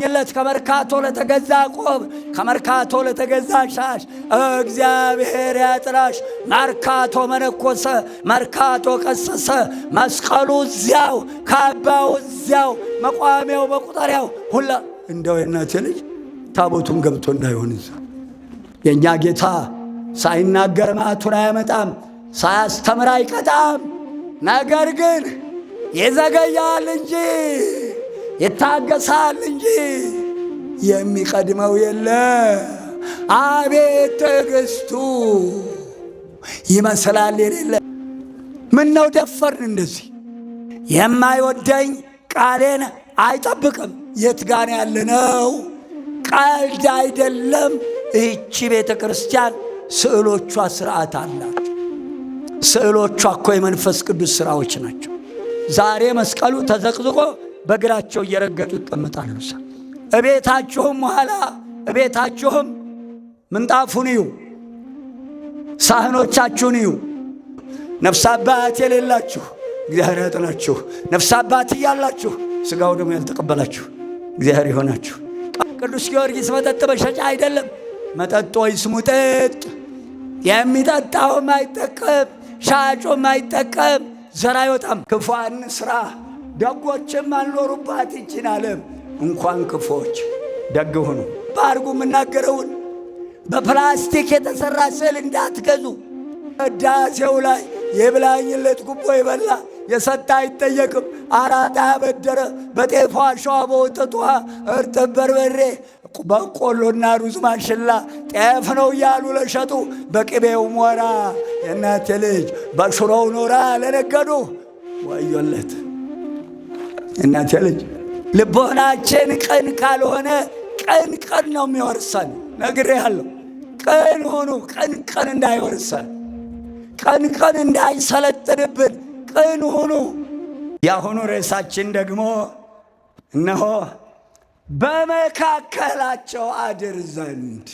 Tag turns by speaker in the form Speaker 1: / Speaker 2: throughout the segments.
Speaker 1: ለተገኘለት ከመርካቶ ለተገዛ ቆብ ከመርካቶ ለተገዛ ሻሽ እግዚአብሔር ያጥራሽ። መርካቶ መነኮሰ፣ መርካቶ ቀሰሰ። መስቀሉ እዚያው፣ ካባው እዚያው፣ መቋሚያው መቁጠሪያው ሁላ እንደው የእናቴ ልጅ ታቦቱን ገብቶ እንዳይሆን እዛ የእኛ ጌታ ሳይናገር መዓቱን አያመጣም፣ ሳያስተምር አይቀጣም። ነገር ግን ይዘገያል እንጂ ይታገሳል እንጂ የሚቀድመው የለ። አቤት ትዕግስቱ ይመስላል የሌለ። ምን ነው ደፈርን እንደዚህ? የማይወደኝ ቃሌን አይጠብቅም። የት ጋር ያለ ነው? ቀልድ አይደለም። ይህቺ ቤተ ክርስቲያን ስዕሎቿ ስርዓት አላቸው። ስዕሎቿ እኮ የመንፈስ ቅዱስ ሥራዎች ናቸው። ዛሬ መስቀሉ ተዘቅዝቆ በእግራቸው እየረገጡ ይቀመጣሉ። እቤታችሁም ኋላ እቤታችሁም ምንጣፉን እዩ፣ ሳህኖቻችሁን እዩ። ነፍስ አባት የሌላችሁ እግዚአብሔር ያጥናችሁ። ነፍስ አባት እያላችሁ ሥጋው ደግሞ ያልተቀበላችሁ እግዚአብሔር ይሆናችሁ። ቅዱስ ጊዮርጊስ መጠጥ መሸጫ አይደለም። መጠጥ ወይስ ሙጥጥ? የሚጠጣውም አይጠቀም፣ ሻጩም አይጠቀም። ዘር አይወጣም። ክፉን ሥራ ደጎችም አልኖሩባት ይችን ዓለም። እንኳን ክፉዎች ደግ ሁኑ። ባርጉ የምናገረውን በፕላስቲክ የተሠራ ስዕል እንዳትገዙ። ቅዳሴው ላይ የብላኝለት ጉቦ የበላ የሰጠ አይጠየቅም። አራጣ ያበደረ በጤፏ አሸዋ በወተቷ እርጥብ በርበሬ በቆሎና ሩዝ ማሽላ ጤፍ ነው እያሉ ለሸጡ በቅቤው ሞራ የእናቴ ልጅ በሽሮው ኖራ ለነገዱ ወዮለት። እናቴ ልጅ ልቦናችን ቅን ካልሆነ ቅን ቅን ነው የሚወርሰን። ነግሬሃለሁ። ቅን ሆኑ። ቅን ቅን እንዳይወርሰን፣ ቅን ቅን እንዳይሰለጥንብን ቅን ሁኑ። የአሁኑ ርዕሳችን ደግሞ እነሆ በመካከላቸው አድር ዘንድ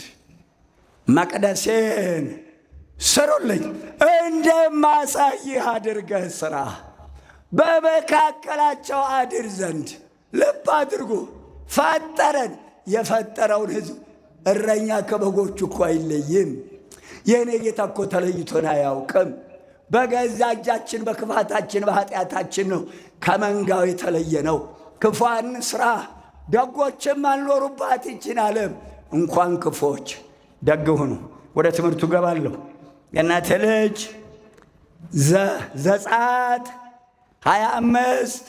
Speaker 1: መቅደሴን ስሩልኝ እንደማሳይህ አድርገህ ሥራ። በመካከላቸው አድር ዘንድ ልብ አድርጉ። ፈጠረን። የፈጠረውን ሕዝብ እረኛ ከበጎቹ እኮ አይለይም። የእኔ ጌታ እኮ ተለይቶን አያውቅም። በገዛ እጃችን በክፋታችን በኃጢአታችን ነው ከመንጋው የተለየ ነው። ክፉን ሥራ ደጎችም አልኖሩባት ይችን ዓለም። እንኳን ክፉዎች ደግ ሁኑ። ወደ ትምህርቱ ገባለሁ። የእናቴ ልጅ ዘጸአት 25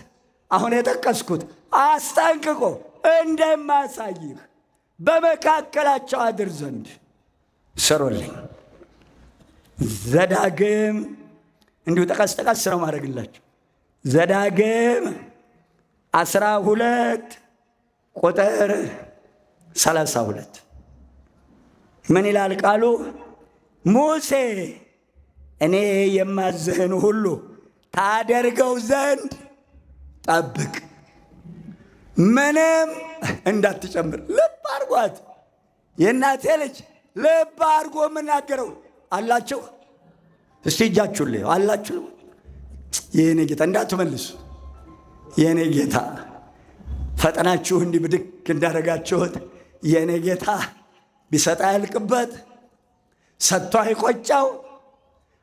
Speaker 1: አሁን የጠቀስኩት አስጠንቅቆ እንደማሳይህ በመካከላቸው አድር ዘንድ ስሩልኝ። ዘዳግም እንዲሁ ጠቀስ ጠቀስ ነው ማድረግላቸው። ዘዳግም 12 ቁጥር 32 ምን ይላል ቃሉ? ሙሴ እኔ የማዝህን ሁሉ ታደርገው ዘንድ ጠብቅ፣ ምንም እንዳትጨምር። ልብ አድርጓት የእናቴ ልጅ፣ ልብ አድርጎ የምናገረው አላችሁ። እስቲ እጃችሁን ላይ አላችሁ። የኔ ጌታ እንዳትመልሱ። የኔ ጌታ ፈጠናችሁ እንዲህ ብድግ እንዳደረጋችሁት የኔ ጌታ ቢሰጣ ያልቅበት፣ ሰጥቶ አይቆጫው።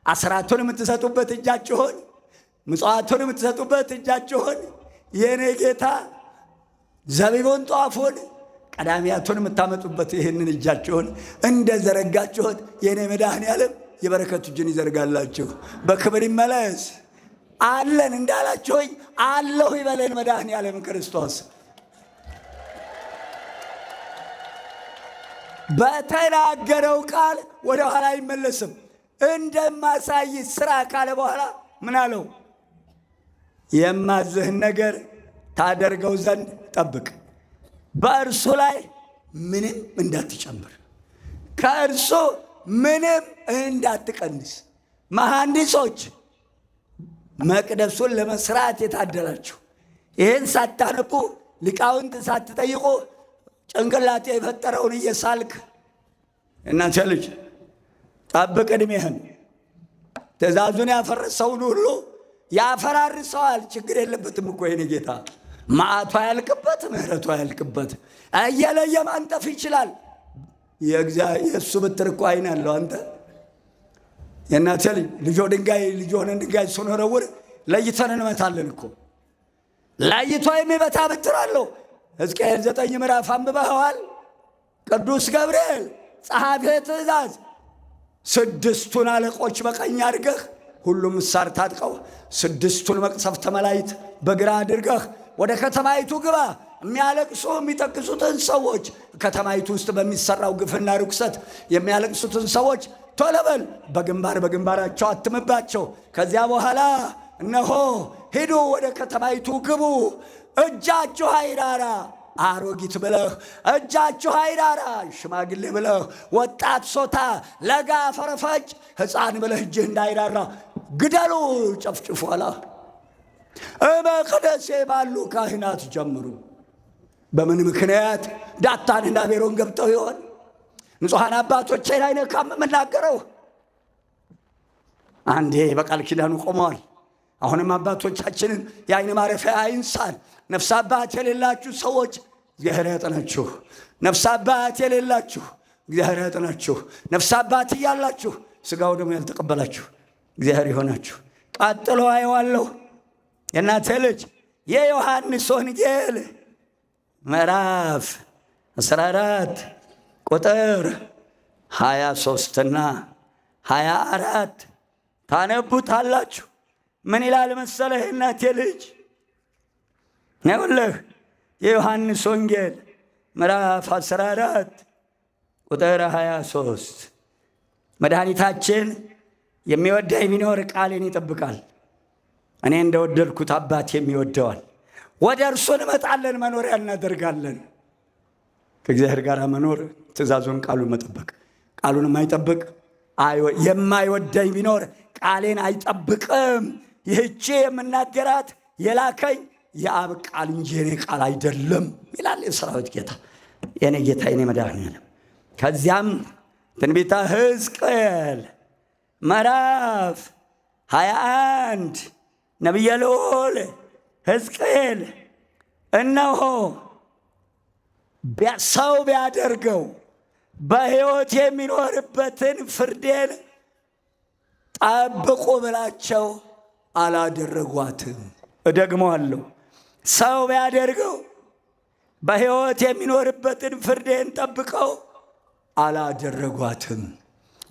Speaker 1: አስራቱን የምትሰጡበት እጃችሁን፣ ምጽዋቱን የምትሰጡበት እጃችሁን የኔ ጌታ ዘቢቡን ጧፉን ቀዳሚያቱን የምታመጡበት ይህንን እጃችሁን እንደዘረጋችሁት የኔ መድኃኔዓለም የበረከቱ እጅን ይዘርጋላችሁ። በክብር ይመለስ። አለን እንዳላችሁኝ አለሁ ይበለን መድኃኔዓለም ክርስቶስ። በተናገረው ቃል ወደ ኋላ አይመለስም። እንደማሳይ ሥራ ካለ በኋላ ምን አለው? የማዝህን ነገር ታደርገው ዘንድ ጠብቅ፣ በእርሱ ላይ ምንም እንዳትጨምር፣ ከእርሱ ምንም እንዳትቀንስ። መሐንዲሶች መቅደሱን ለመስራት የታደላችሁ ይህን ሳታነቡ ሊቃውንት ሳትጠይቁ ጭንቅላቴ የፈጠረውን እየሳልክ እናንተ ልጅ ጠብቅ ዕድሜህን። ትእዛዙን ያፈረሰውን ሁሉ ያፈራርሰዋል። ችግር የለበትም እኮ የኔ ጌታ። መዓቱ አያልቅበት፣ ምሕረቱ አያልቅበት። እየለየ ማንጠፍ ይችላል። የእሱ ብትር እኮ አይን አለው። አንተ የእናቴ ልጅ ሆነን ድንጋይ ስንወረውር ለይተን እንመታለን እኮ። ለይቶ የሚመታ ብትር አለው። ሕዝቅኤል 9 ምዕራፍ አንብበኸዋል? ቅዱስ ገብርኤል ጸሐፌ ትእዛዝ 6ቱን አለቆች በቀኝ አድርገህ ሁሉም ምሳር ታጥቀው 6ቱን መቅሰፍተ መላእክት በግራ አድርገህ ወደ ከተማይቱ ግባ። የሚያለቅሱ የሚጠቅሱትን ሰዎች ከተማይቱ ውስጥ በሚሰራው ግፍና ርኩሰት የሚያለቅሱትን ሰዎች ቶሎ በል በግንባራቸው አትምባቸው። ከዚያ በኋላ እነሆ ሂዱ፣ ወደ ከተማይቱ ግቡ። እጃችሁ አይራራ፣ አሮጊት ብለህ እጃችሁ አይራራ፣ ሽማግሌ ብለህ ወጣት ሶታ ለጋ ፈረፈጭ ሕፃን ብለህ እጅህ እንዳይራራ ግደሉ፣ ጨፍጭፉ አለ። በመቅደሴ ባሉ ካህናት ጀምሩ። በምን ምክንያት ዳታንና አቤሮን ገብተው ይሆን? ንጹሐን አባቶቼ ላይ ነካም የምናገረው አንዴ በቃል ኪዳኑ ቆመዋል። አሁንም አባቶቻችንን የአይን ማረፊያ አይንሳን። ነፍስ አባት የሌላችሁ ሰዎች እግዚአብሔር ያጠናችሁ። ነፍስ አባት የሌላችሁ እግዚአብሔር ያጠናችሁ። ነፍስ አባት እያላችሁ ሥጋው ደግሞ ያልተቀበላችሁ እግዚአብሔር ይሆናችሁ። ቀጥሎ አየዋለሁ የእናቴ ልጅ የዮሐንስ ወንጌል ምዕራፍ 14 ቁጥር 23ና 24 ታነቡታላችሁ። ምን ይላል መሰለህ እናቴ ልጅ? ነውልህ የዮሐንስ ወንጌል ምዕራፍ 14 ቁጥር 23 መድኃኒታችን የሚወደኝ ቢኖር ቃሌን ይጠብቃል፣ እኔ እንደወደድኩት አባቴም ይወደዋል። ወደ እርሱ እንመጣለን፣ መኖሪያ እናደርጋለን። ከእግዚአብሔር ጋር መኖር ትእዛዙን፣ ቃሉን መጠበቅ። ቃሉን የማይጠብቅ የማይወደኝ ቢኖር ቃሌን አይጠብቅም። ይህቺ የምናገራት የላከኝ የአብ ቃል እንጂ የኔ ቃል አይደለም ይላል የሰራዊት ጌታ፣ የኔ ጌታ፣ የኔ መድኃኒዓለም። ከዚያም ትንቢተ ሕዝቅኤል ምዕራፍ 21 ነቢየ ልዑል ሕዝቅኤል እነሆ ሰው ቢያደርገው በሕይወት የሚኖርበትን ፍርዴን ጠብቁ ብላቸው አላደረጓትም። እደግመዋለሁ፣ ሰው ቢያደርገው በሕይወት የሚኖርበትን ፍርዴን ጠብቀው አላደረጓትም።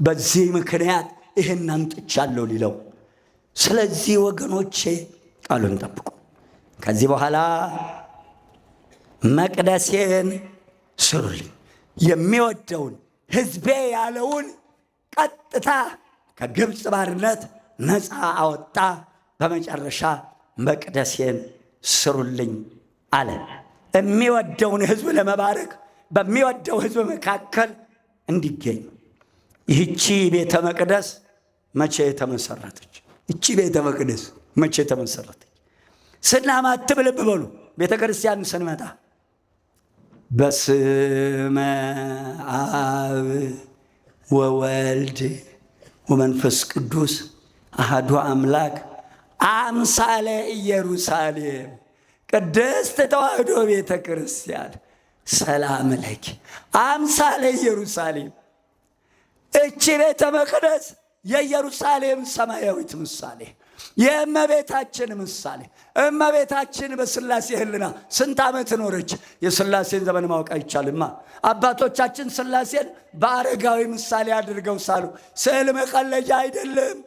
Speaker 1: በዚህ ምክንያት ይህን አምጥቻለሁ ሊለው። ስለዚህ ወገኖቼ ቃሉን ጠብቁ። ከዚህ በኋላ መቅደሴን ስሩልኝ። የሚወደውን ሕዝቤ ያለውን ቀጥታ ከግብፅ ባርነት ነፃ አወጣ። በመጨረሻ መቅደሴን ስሩልኝ አለ። የሚወደውን ሕዝብ ለመባረክ በሚወደው ሕዝብ መካከል እንዲገኝ። ይህቺ ቤተ መቅደስ መቼ ተመሰረተች? ይቺ ቤተ መቅደስ መቼ ተመሰረተች? ስናማትብ ልብ በሉ። ቤተ ክርስቲያን ስንመጣ በስመ አብ ወወልድ ወመንፈስ ቅዱስ አሐዱ አምላክ አምሳለ ኢየሩሳሌም ቅድስት ተዋሕዶ ቤተ ክርስቲያን ሰላም ለኪ አምሳለ ኢየሩሳሌም። እቺ ቤተ መቅደስ የኢየሩሳሌም ሰማያዊት ምሳሌ፣ የእመቤታችን ምሳሌ። እመቤታችን በሥላሴ ሕልና ስንት ዓመት ኖረች? የሥላሴን ዘመን ማወቅ አይቻልማ። አባቶቻችን ሥላሴን በአረጋዊ ምሳሌ አድርገው ሳሉ። ስዕል መቀለጃ አይደለም።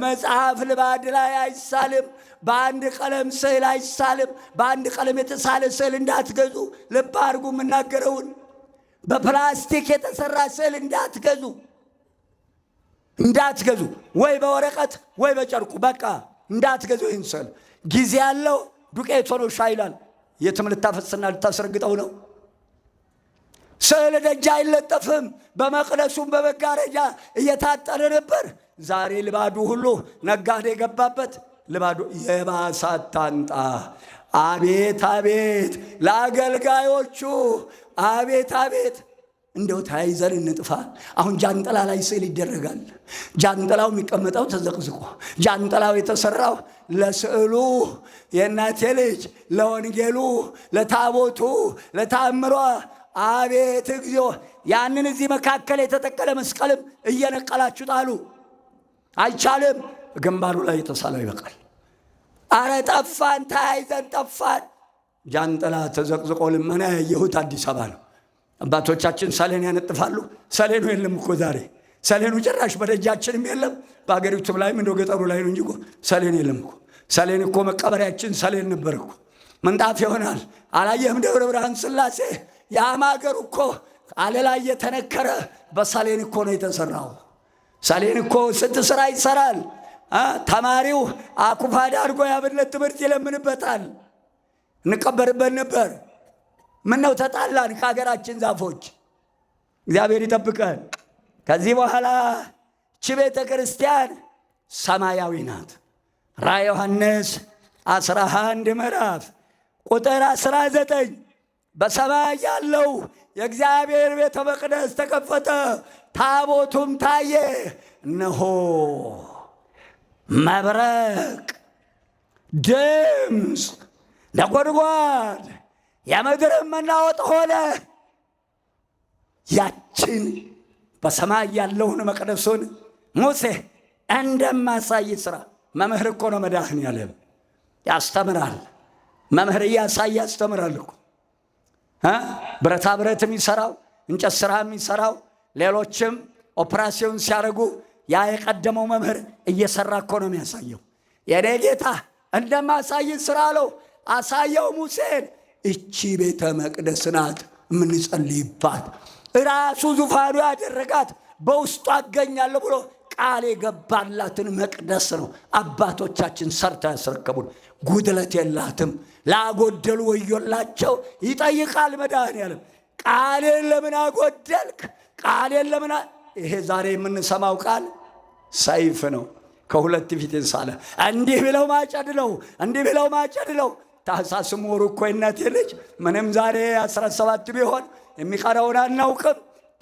Speaker 1: መጽሐፍ ልባድ ላይ አይሳልም። በአንድ ቀለም ስዕል አይሳልም። በአንድ ቀለም የተሳለ ስዕል እንዳትገዙ። ልብ አድርጉ የምናገረውን። በፕላስቲክ የተሰራ ስዕል እንዳትገዙ፣ ወይ በወረቀት ወይ በጨርቁ፣ በቃ እንዳትገዙ። ይህን ስዕል ጊዜ ያለው ዱቄት ሆኖ ሻይ ይላል። የትም ልታፈስና ልታስረግጠው ነው። ስዕል ደጅ አይለጠፍም። በመቅደሱም በመጋረጃ እየታጠረ ነበር። ዛሬ ልባዱ ሁሉ ነጋዴ የገባበት ልባዱ የባሳት ታንጣ። አቤት አቤት ለአገልጋዮቹ፣ አቤት አቤት እንደው ተያይዘን እንጥፋ። አሁን ጃንጥላ ላይ ስዕል ይደረጋል። ጃንጥላው የሚቀመጠው ተዘቅዝቆ፣ ጃንጥላው የተሰራው ለስዕሉ የእናቴ ልጅ ለወንጌሉ ለታቦቱ ለታምሯ። አቤት እግዚኦ! ያንን እዚህ መካከል የተተከለ መስቀልም እየነቀላችሁ ጣሉ። አይቻልም። ግንባሩ ላይ የተሳለው ይበቃል። አረ ጠፋን፣ ተያይዘን ጠፋን። ጃንጥላ ተዘቅዝቆ ልመና ያየሁት አዲስ አበባ ነው። አባቶቻችን ሰሌን ያነጥፋሉ። ሰሌኑ የለም እኮ ዛሬ። ሰሌኑ ጭራሽ በደጃችንም የለም። በአገሪቱም ላይም እንደ ገጠሩ ላይ ነው እንጂ ሰሌን የለም እኮ። ሰሌን እኮ መቀበሪያችን ሰሌን ነበር እኮ። ምንጣፍ ይሆናል። አላየህም? ደብረ ብርሃን ሥላሴ የአማገሩ እኮ አለላ እየተነከረ በሰሌን እኮ ነው የተሰራው። ሰሌን እኮ ስንት ስራ ይሰራል። ተማሪው አኩፋዳ አድርጎ የአብነት ትምህርት ይለምንበታል። እንቀበርበት ነበር። ምን ነው ተጣላን ከሀገራችን ዛፎች? እግዚአብሔር ይጠብቀን። ከዚህ በኋላ እቺ ቤተ ክርስቲያን ሰማያዊ ናት። ራዕየ ዮሐንስ 11 ምዕራፍ ቁጥር 19 በሰማይ ያለው የእግዚአብሔር ቤተ መቅደስ ተከፈተ፣ ታቦቱም ታየ፣ እነሆ መብረቅ፣ ድምፅ፣ ነጎድጓድ፣ የምድርም መናወጥ ሆነ። ያችን በሰማይ ያለውን መቅደሱን ሙሴ እንደማሳይ ሥራ። መምህር እኮ ነው መድኃኔዓለም፣ ያስተምራል። መምህር እያሳየ ያስተምራል እኮ። ብረታ ብረት የሚሰራው እንጨት ስራ የሚሰራው ሌሎችም ኦፕራሲዮን ሲያደርጉ ያ የቀደመው መምህር እየሰራ እኮ ነው የሚያሳየው። የኔ ጌታ እንደማሳይ ሥራ አለው። አሳየው ሙሴን። እቺ ቤተ መቅደስ ናት የምንጸልይባት፣ ራሱ ዙፋኑ ያደረጋት፣ በውስጡ አገኛለሁ ብሎ ቃል የገባላትን መቅደስ ነው አባቶቻችን ሰርተው ያስረከቡን። ጉድለት የላትም። ላጎደሉ ወዮላቸው ይጠይቃል መድኃኔዓለም። ቃልን ለምን አጎደልክ? ቃልን ለምን ይሄ ዛሬ የምንሰማው ቃል ሰይፍ ነው፣ ከሁለት ፊት የሳለ። እንዲህ ብለው ማጨድ ነው፣ እንዲህ ብለው ማጨድ ነው። ታኅሳስም ወሩ እኮ የእናቴ ልጅ ምንም ዛሬ 17 ቢሆን የሚቀረውን አናውቅም።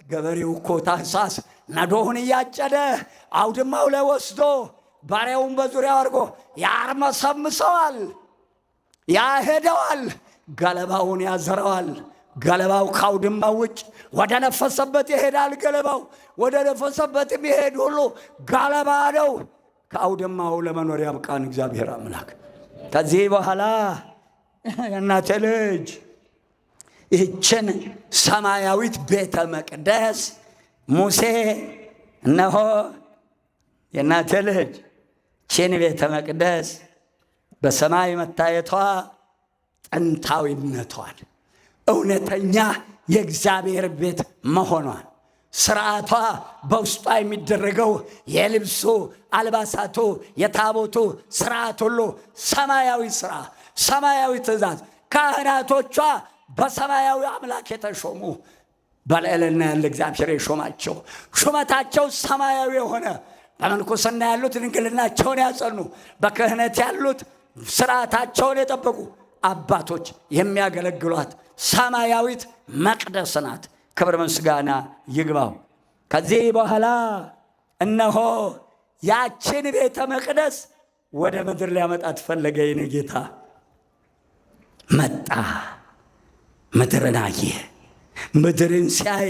Speaker 1: ገበሬው እኮ ታኅሳስ ነዶውን እያጨደ አውድማው ላይ ወስዶ ባሪያውን በዙሪያው አድርጎ ያርመሰምሰዋል፣ ያሄደዋል፣ ገለባውን ያዘረዋል። ገለባው ካውድማው ውጭ ወደ ነፈሰበት ይሄዳል። ገለባው ወደ ነፈሰበት የሚሄድ ሁሉ ገለባ ነው። ከአውድማው ለመኖር ያብቃን እግዚአብሔር አምላክ። ከዚህ በኋላ የእናቴ ልጅ ይህችን ሰማያዊት ቤተ መቅደስ ሙሴ እነሆ የእናቴ ልጅ ይህችን ቤተ መቅደስ በሰማይ መታየቷ ጥንታዊነቷን፣ እውነተኛ የእግዚአብሔር ቤት መሆኗን፣ ስርዓቷ በውስጧ የሚደረገው የልብሱ አልባሳቱ፣ የታቦቱ ስርዓት ሁሉ ሰማያዊ ስራ፣ ሰማያዊ ትእዛዝ፣ ካህናቶቿ በሰማያዊ አምላክ የተሾሙ በልዕልና ያለ እግዚአብሔር የሾማቸው፣ ሹመታቸው ሰማያዊ የሆነ፣ በምንኩስና ያሉት ድንግልናቸውን ያጸኑ፣ በክህነት ያሉት ስርዓታቸውን የጠበቁ አባቶች የሚያገለግሏት ሰማያዊት መቅደስ ናት። ክብር ምስጋና ይግባው። ከዚህ በኋላ እነሆ ያችን ቤተ መቅደስ ወደ ምድር ሊያመጣት ፈለገ። የኔ ጌታ መጣ፣ ምድርን አየ። ምድርን ሲያይ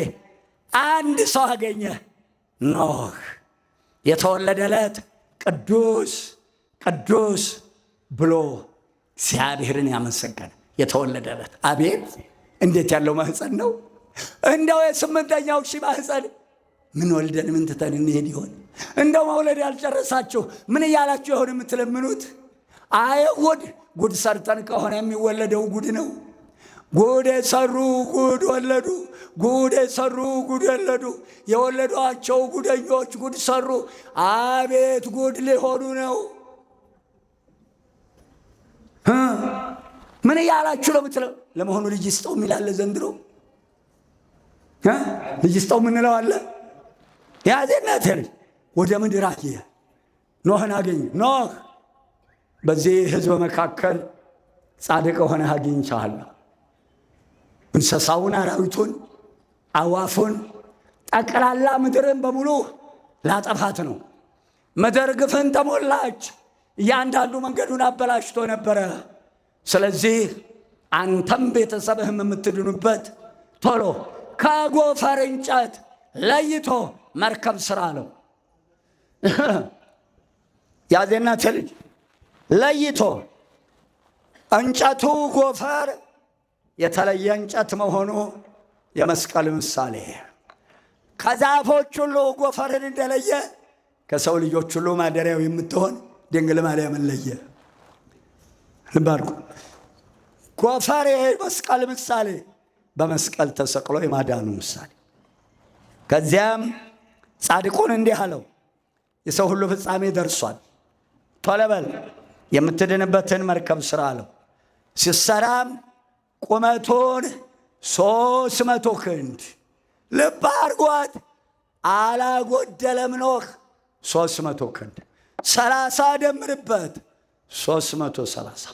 Speaker 1: አንድ ሰው አገኘ፣ ኖህ። የተወለደ ዕለት ቅዱስ ቅዱስ ብሎ እግዚአብሔርን ያመሰገነ የተወለደ ዕለት። አቤት እንዴት ያለው ማህፀን ነው! እንደው የ8ኛው ሺህ ማህፀን ምን ወልደን ምን ትተን እንሄድ ይሆን? እንደው መውለድ ያልጨረሳችሁ ምን እያላችሁ ይሆን የምትለምኑት? አይሁድ ጉድ ሰርተን ከሆነ የሚወለደው ጉድ ነው። ጉድ የሰሩ ጉድ ወለዱ፣ ጉድ የሰሩ ጉድ ወለዱ። የወለዷቸው ጉደኞች ጉድ ሰሩ። አቤት ጉድ ሊሆኑ ነው። ምን እያላችሁ ነው የምትለው? ለመሆኑ ልጅ ስጠው የሚላለ ዘንድሮ? ልጅ ስጠው ምንለው አለ? ያዜናት ልጅ ወደ ምድር አየ፣ ኖህን አገኘ። ኖህ በዚህ ህዝብ መካከል ጻድቅ ሆነህ አግኝቼሃለሁ። እንስሳውን አራዊቱን አዋፉን ጠቅላላ ምድርን በሙሉ ላጠፋት ነው። ምድር ግፍን ተሞላች። እያንዳንዱ መንገዱን አበላሽቶ ነበረ። ስለዚህ አንተም ቤተሰብህም የምትድኑበት ቶሎ ከጎፈር እንጨት ለይቶ መርከብ ስራ አለው። ያዜናት ልጅ ለይቶ እንጨቱ ጎፈር የተለየ እንጨት መሆኑ የመስቀል ምሳሌ። ከዛፎች ሁሉ ጎፈርን እንደለየ ከሰው ልጆች ሁሉ ማደሪያው የምትሆን ድንግል ማርያምን ለየ። ልባርኩ ጎፈር መስቀል ምሳሌ፣ በመስቀል ተሰቅሎ የማዳኑ ምሳሌ። ከዚያም ጻድቁን እንዲህ አለው፣ የሰው ሁሉ ፍጻሜ ደርሷል፣ ቶሎ በል የምትድንበትን መርከብ ስራ አለው። ሲሰራም ቁመቱን 300 ክንድ ልብ አድርጓት፣ አላጎደለም። ኖህ 300 ክንድ 30 ደምርበት 330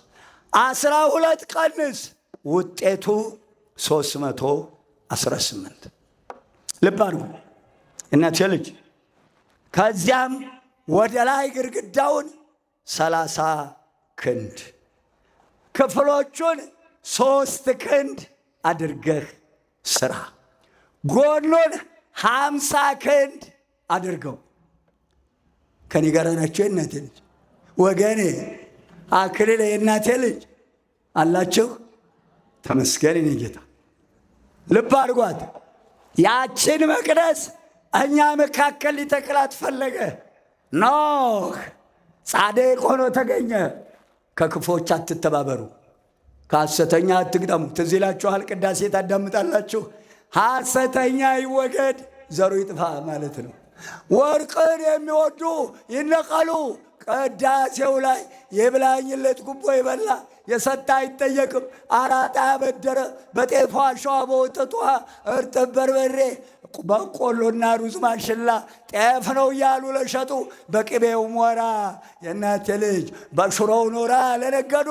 Speaker 1: 12 ቀንስ ውጤቱ 318። ልብ አድርጉ እናቴ ልጅ። ከዚያም ወደ ላይ ግድግዳውን 30 ክንድ ክፍሎቹን 3 ክንድ አድርገህ ስራ። ጎኑን 50 ክንድ አድርገው። ከኔ ጋር ናቸው የእናቴ ልጅ ወገኔ። አክሊል የእናቴ ልጅ አላችሁ። ተመስገን የኔ ጌታ። ልብ አድርጓት። ያችን መቅደስ እኛ መካከል ሊተክላት ፈለገ። ኖህ ጻድቅ ሆኖ ተገኘ። ከክፎች አትተባበሩ፣ ከሐሰተኛ አትግጠሙ። ትዝ ይላችኋል፣ ቅዳሴ ታዳምጣላችሁ። ሐሰተኛ ይወገድ ዘሩ ይጥፋ ማለት ነው። ወርቅን የሚወዱ ይነቀሉ። ቅዳሴው ላይ የብላኝለት ጉቦ የበላ የሰጣ አይጠየቅም። አራጣ ያበደረ በጤፏ አሸዋ በወተቷ እርጥብ በርበሬ በቆሎና ሩዝ ማሽላ ጤፍ ነው እያሉ ለሸጡ በቅቤው ሞራ የእናቴ ልጅ በሽሮው ኖራ ለነገዱ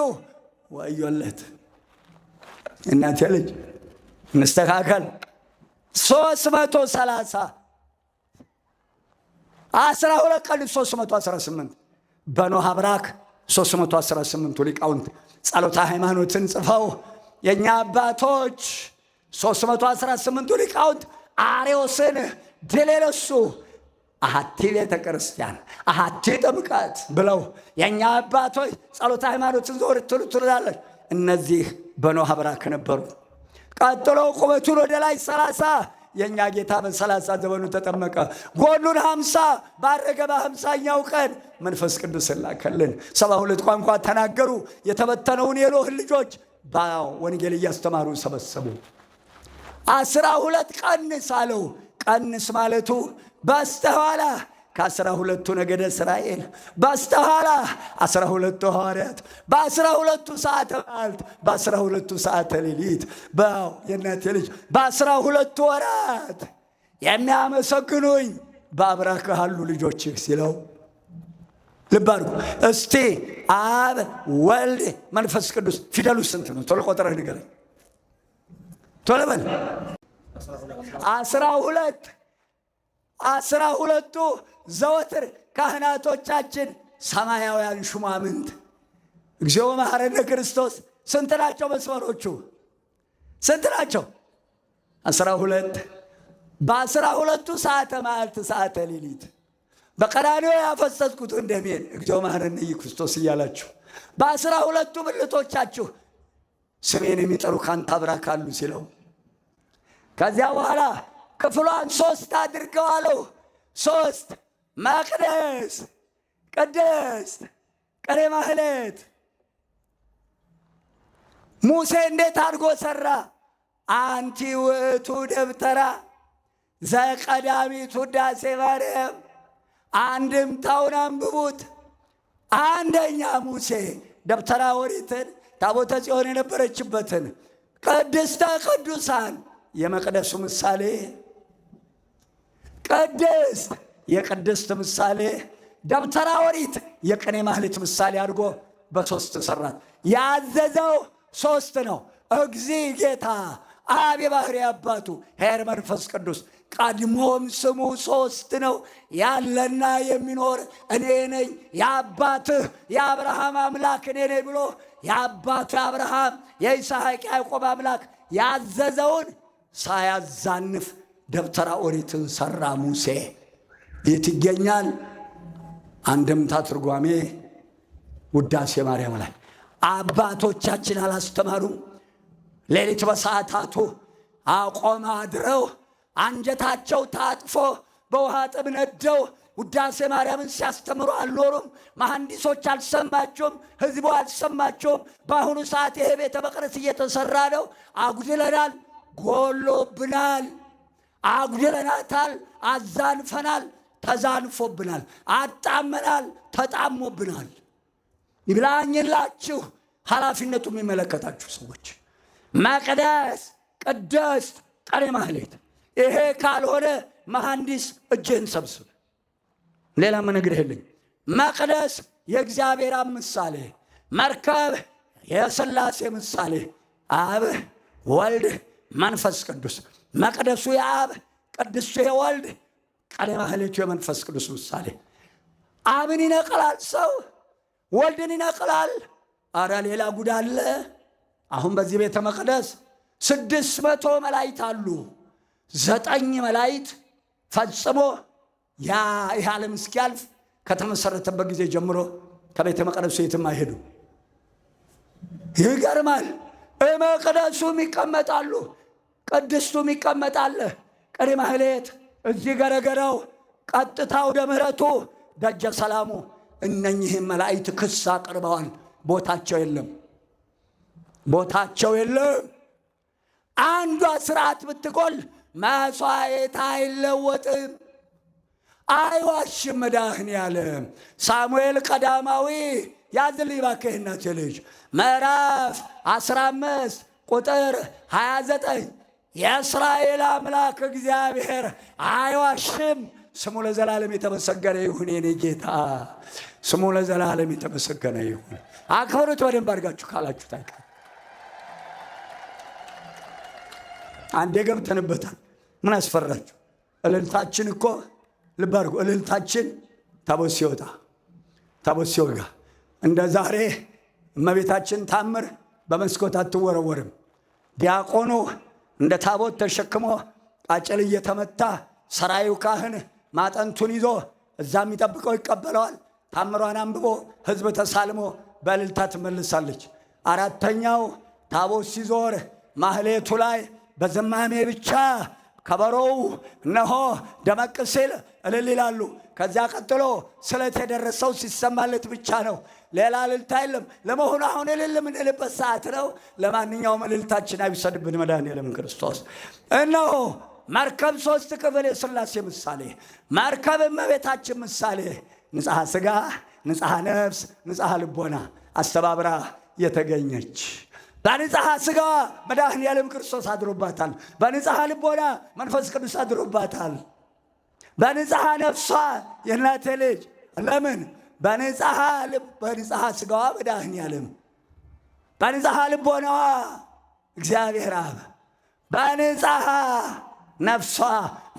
Speaker 1: ወዮለት። እናቴ ልጅ እንስተካከል። 330 12 ቀን 318 በኖህ አብራክ 318ቱ ሊቃውንት ጸሎተ ሃይማኖትን ጽፈው የእኛ አባቶች 318ቱ ሊቃውንት አርዮስን ድል የነሱ አሐቲ ቤተ ክርስቲያን አሐቲ ጥምቀት ብለው የእኛ አባቶች ጸሎተ ሃይማኖትን ዞር ትሉታለች። እነዚህ በኖህ አብራክ ነበሩ። ቀጥሎ ቁመቱን ወደ ላይ 30 የእኛ ጌታ በ30 ዘመኑ ተጠመቀ። ጎኑን 50 ባረገ በ50ኛው ቀን መንፈስ ቅዱስ ላከልን። 72 ቋንቋ ተናገሩ። የተበተነውን የኖህን ልጆች በወንጌል እያስተማሩ ሰበሰቡ። 12 ቀንስ አለው። ቀንስ ማለቱ በስተኋላ ከ12ቱ ነገደ እስራኤል በስተኋላ 12ቱ ሐዋርያት በ12ቱ ሰዓተ መዓልት በ12ቱ ሰዓተ ሌሊት የእናቴ ልጅ በ12ቱ ወራት የሚያመሰግኑኝ በአብራክህ አሉ ልጆችህ ሲለው ልብ አድርጉ እስቲ። አብ ወልድ መንፈስ ቅዱስ ፊደሉ ስንት ነው? ቶሎ ቆጥረህ ንገረኝ። ቶሎ በል። 12ቱ ዘወትር ካህናቶቻችን ሰማያውያን ሹማምንት እግዚኦ መሐረነ ክርስቶስ። ስንት ናቸው መስመሮቹ? ስንት ናቸው? 12 በ12ቱ ሰዓተ መዓልት ሰዓተ ሌሊት በቀራንዮ ያፈሰስኩት ደሜን እግዚኦ መሐረነ ክርስቶስ እያላችሁ በ12ቱ ብልቶቻችሁ ስሜን የሚጠሩ ካንተ አብራክ አሉ ሲለው ከዚያ በኋላ ክፍሏን 3 አድርገው አለው። 3 መቅደስ፣ ቅድስት፣ ቅኔ ማህሌት። ሙሴ እንዴት አድርጎ ሰራ? አንቲ ውእቱ ደብተራ ዘቀዳሚት ውዳሴ ማርያም። አንድምታውን አንብቡት። አንደኛ ሙሴ ደብተራ ኦሪትን ታቦተ ጽዮን የነበረችበትን ቅድስተ ቅዱሳን የመቅደሱ ምሳሌ፣ ቅድስት የቅድስት ምሳሌ፣ ደብተራ ኦሪት የቅኔ ማህሌት ምሳሌ አድርጎ በ3 ሰራት። ያዘዘው 3 ነው። እግዚ ጌታ አብ የባሕርይ አባቱ፣ ኄር መንፈስ ቅዱስ። ቀድሞም ስሙ ሦስት ነው። ያለና የሚኖር እኔ ነኝ፣ የአባትህ የአብርሃም አምላክ እኔ ነኝ ብሎ የአባቱ የአብርሃም የይስሐቅ ያዕቆብ አምላክ ያዘዘውን ሳያዛንፍ ደብተራ ኦሪትን ሠራ ሙሴ። የት ይገኛል? አንድምታ ትርጓሜ ውዳሴ ማርያም ላይ። አባቶቻችን አላስተማሩም? ሌሊት በሰዓታቱ አቆም አድረው አንጀታቸው ታጥፎ በውሃ ጥም ነደው ውዳሴ ማርያምን ሲያስተምሩ አልኖሩም? መሐንዲሶች አልሰማቸውም? ሕዝቡ አልሰማቸውም? በአሁኑ ሰዓት ይሄ ቤተ መቅደስ እየተሠራ ነው። አጉድለናል፣ ጎሎብናል፣ አጉድለናታል፣ አዛንፈናል፣ ተዛንፎብናል፣ አጣመናል፣ ተጣሞብናል። ይብላኝላችሁ ኃላፊነቱ የሚመለከታችሁ ሰዎች። መቅደስ፣ ቅድስት፣ ቀኔ ማህሌት። ይሄ ካልሆነ መሐንዲስ እጅህን ሰብስብ። ሌላ ምነግርህ የለኝ። መቅደስ የእግዚአብሔር አብ ምሳሌ፣ መርከብ የሥላሴ ምሳሌ፣ አብ ወልድ መንፈስ ቅዱስ። መቅደሱ የአብ ቅድስቱ የወልድ ቀኔ ማህሌቱ የመንፈስ ቅዱስ ምሳሌ። አብን ይነቅላል ሰው፣ ወልድን ይነቅላል። አረ ሌላ ጉድ አለ። አሁን በዚህ ቤተ መቅደስ 600 መላእክት አሉ። 9 መላእክት ፈጽሞ ይህ ዓለም እስኪያልፍ ከተመሰረተበት ጊዜ ጀምሮ ከቤተ መቅደሱ የትም አይሄዱ። ይገርማል። መቅደሱም ይቀመጣሉ፣ ቅድስቱም ይቀመጣል። ቀኔ ማህሌት እዚህ ገረገራው፣ ቀጥታ ወደ ምሕረቱ ደጀ ሰላሙ። እነኚህም መላእክት ክስ አቅርበዋል። ቦታቸው የለም፣ ቦታቸው የለም። አንዷ ስርዓት ብትጎል መሥዋዕት አይለወጥም። አይዋሽም መድኃኔዓለም። ሳሙኤል ቀዳማዊ ያዝልኝ እባክህ እናቴ ልጅ ምዕራፍ 15 ቁጥር 29 የእስራኤል አምላክ እግዚአብሔር አይዋሽም። ስሙ ለዘላለም የተመሰገነ ይሁን። የኔ ጌታ ስሙ ለዘላለም የተመሰገነ ይሁን። አክብሩት በደንብ አድርጋችሁ ካላችሁ ታይቀር። አንዴ ገብተንበታል። ምን አስፈራችሁ? እልልታችን እኮ ልብ አድርጉ። እልልታችን ታቦት ሲወጣ ታቦት ሲወጋ። እንደ ዛሬ እመቤታችን ታምር በመስኮት አትወረወርም። ዲያቆኑ እንደ ታቦት ተሸክሞ ቃጭል እየተመታ ሰራዩ ካህን ማጠንቱን ይዞ እዛ የሚጠብቀው ይቀበለዋል። ታምሯን አንብቦ ሕዝብ ተሳልሞ በእልልታ ትመልሳለች። አራተኛው ታቦት ሲዞር ማህሌቱ ላይ በዝማሜ ብቻ ከበሮው እነሆ ደመቅ ሲል እልል ይላሉ። ከዚያ ቀጥሎ ስለት የደረሰው ሲሰማለት ብቻ ነው። ሌላ እልልታ የለም። ለመሆኑ አሁን እልል የምንልበት ሰዓት ነው። ለማንኛውም እልልታችን አይውሰድብን መድኃኔዓለም ክርስቶስ። እነሆ መርከብ 3 ክፍል የሥላሴ ምሳሌ፣ መርከብ እመቤታችን ምሳሌ፣ ንጽሐ ሥጋ፣ ንጽሐ ነፍስ፣ ንጽሐ ልቦና አስተባብራ የተገኘች። በንጽሐ ሥጋ መድኃኔዓለም ክርስቶስ አድሮባታል። በንጽሐ ልቦና መንፈስ ቅዱስ አድሮባታል። በንጽሐ ነፍሷ የእናቴ ልጅ ለምን በንጽሐ ሥጋዋ መድኃኔዓለም፣ በንጽሐ ልቦናዋ እግዚአብሔር አብ፣ በንጽሐ ነፍሷ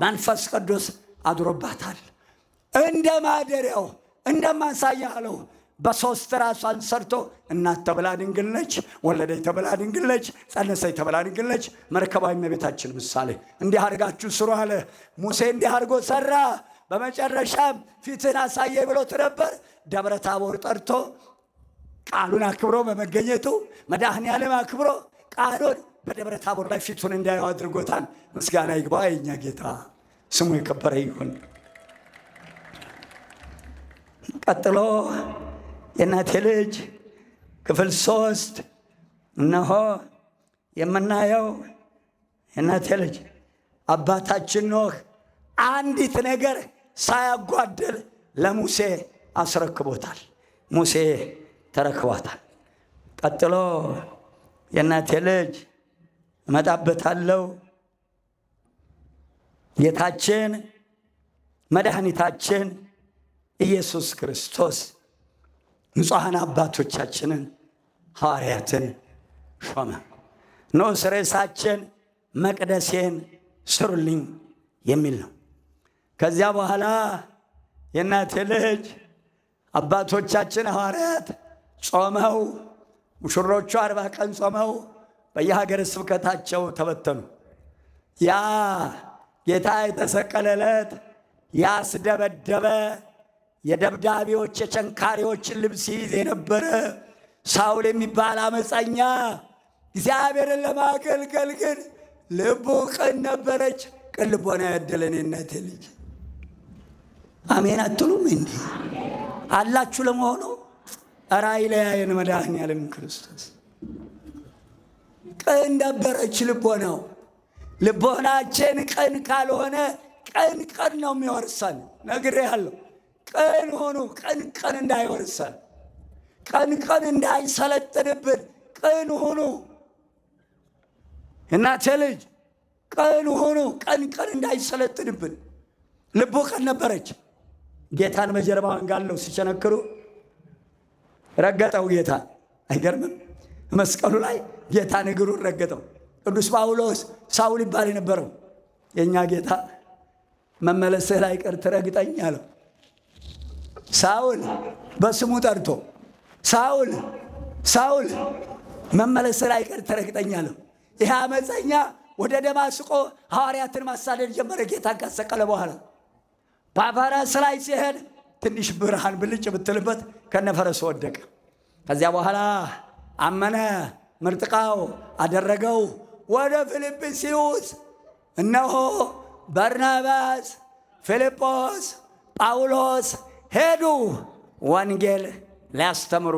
Speaker 1: መንፈስ ቅዱስ አድሮባታል። እንደ ማደሪያው እንደማሳያለው በሶስት ራሷን ሰርቶ እናት ተብላ ድንግል ነች፣ ወለደች ተብላ ድንግል ነች፣ ጸነሰች ተብላ ድንግል ነች። መርከባዊ እመቤታችን ምሳሌ እንዲህ አድርጋችሁ ስሩ አለ ሙሴ። እንዲህ አድርጎ ሰራ። በመጨረሻም ፊትን አሳየ ብሎት ነበር። ደብረ ታቦር ጠርቶ ቃሉን አክብሮ በመገኘቱ መድኃኔዓለም አክብሮ ቃሉን በደብረ ታቦር ላይ ፊቱን እንዲያየው አድርጎታል። ምስጋና ይግባ የእኛ ጌታ ስሙ የከበረ ይሁን። ቀጥሎ የእናቴ ልጅ ክፍል 3 እነሆ የምናየው የእናቴ ልጅ አባታችን ኖህ አንዲት ነገር ሳያጓደል ለሙሴ አስረክቦታል። ሙሴ ተረክቧታል። ቀጥሎ የእናቴ ልጅ እመጣበታለሁ ጌታችን መድኃኒታችን ኢየሱስ ክርስቶስ ንጹሐን አባቶቻችንን ሐዋርያትን ሾመ። ንዑስ ርዕሳችን መቅደሴን ስሩልኝ የሚል ነው። ከዚያ በኋላ የእናቴ ልጅ አባቶቻችን ሐዋርያት ጾመው ሙሽሮቹ 40 ቀን ጾመው በየሀገረ ስብከታቸው ተበተኑ። ያ ጌታ የተሰቀለለት ያስደበደበ የደብዳቤዎች የቸንካሪዎችን ልብስ ይዝ የነበረ ሳውል የሚባል አመፀኛ እግዚአብሔርን ለማገልገል ግን ልቡ ቅን ነበረች። ቅን ልቦና ያደለን የእናቴ ልጅ አሜን አትሉም እንዴ? አላችሁ ለመሆኑ? ኧረ አይለያየን መድኃኔዓለም ክርስቶስ። ቅን ነበረች ልቦናው። ልቦናችን ቅን ካልሆነ ቅን ነው የሚወርሰን። ነግሬሃለሁ። ቅን ሆኑ። ቅን እንዳይወርሰን፣ ቅን እንዳይሰለጥንብን ቅን ሁኑ። እናቴ ልጅ ቅን ሁኑ። ቅን እንዳይሰለጥንብን። ልቡ ቅን ነበረች። ጌታን በጀርባው አንጋለው ሲቸነክሩ ረገጠው ጌታ። አይገርምም? መስቀሉ ላይ ጌታን እግሩን ረገጠው። ቅዱስ ጳውሎስ ሳውል ይባል የነበረው የእኛ ጌታ መመለስህ ላይ ቀር ትረግጠኝ አለው። ሳውል በስሙ ጠርቶ ሳውል መመለስህ ላይ ቀር ትረግጠኝ አለው። ይህ አመፀኛ ወደ ደማስቆ ሐዋርያትን ማሳደድ ጀመረ። ጌታን ካሰቀለ በኋላ በፈረስ ላይ ሲሄድ ትንሽ ብርሃን ብልጭ ብትልበት ከነፈረሱ ወደቀ። ከዚያ በኋላ አመነ። ምርጥቃው አደረገው። ወደ ፊልጵስዩስ እነሆ በርናባስ፣ ፊልጶስ፣ ጳውሎስ ሄዱ ወንጌል ሊያስተምሩ።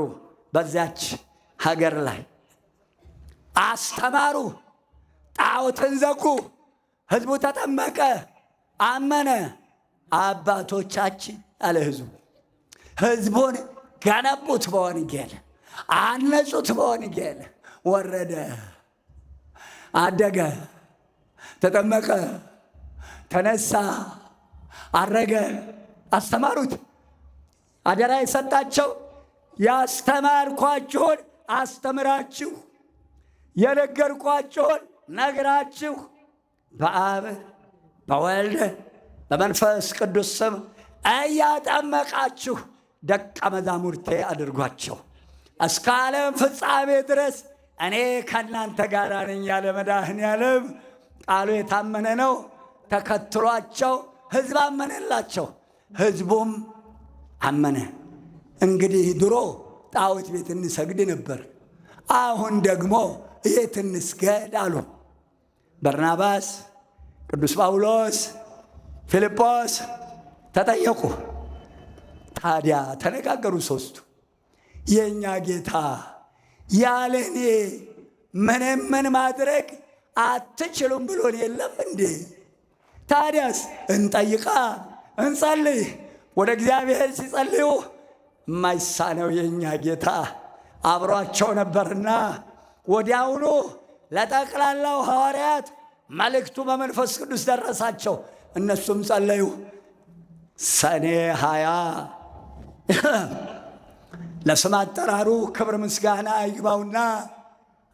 Speaker 1: በዚያች ሀገር ላይ አስተማሩ። ጣዖትን ዘጉ። ሕዝቡ ተጠመቀ፣ አመነ። አባቶቻችን አለ ሕዝቡን ገነቡት በወንጌል፣ አነጹት በወንጌል። ወረደ፣ አደገ፣ ተጠመቀ፣ ተነሳ፣ አረገ። አስተማሩት። አደራ የሰጣቸው ያስተማርኳችሁን አስተምራችሁ የነገርኳችሁን ነግራችሁ በአብ በወልድ በመንፈስ ቅዱስ ስም እያጠመቃችሁ ደቀ መዛሙርቴ አድርጓቸው እስከ ዓለም ፍጻሜ ድረስ እኔ ከእናንተ ጋር ነኝ ያለ መድኃኔዓለም ቃሉ የታመነ ነው። ተከትሏቸው ሕዝብ አመነላቸው። ሕዝቡም አመነ። እንግዲህ ድሮ ጣዖት ቤት እንሰግድ ነበር፣ አሁን ደግሞ የት እንስገድ አሉ። በርናባስ፣ ቅዱስ ጳውሎስ፣ ፊልጶስ ተጠየቁ። ታዲያ ተነጋገሩ ሦስቱ። የእኛ ጌታ ያለ እኔ ምን ማድረግ አትችሉም ብሎን የለም እንዴ? ታዲያስ እንጠይቃ፣ እንጸልይ። ወደ እግዚአብሔር ሲጸልዩ የማይሳነው የእኛ ጌታ አብሯቸው ነበርና ወዲያውኑ ለጠቅላላው ሐዋርያት መልእክቱ በመንፈስ ቅዱስ ደረሳቸው። እነሱም ጸለዩ። ሰኔ 20 ለስም አጠራሩ ክብር ምስጋና ይግባውና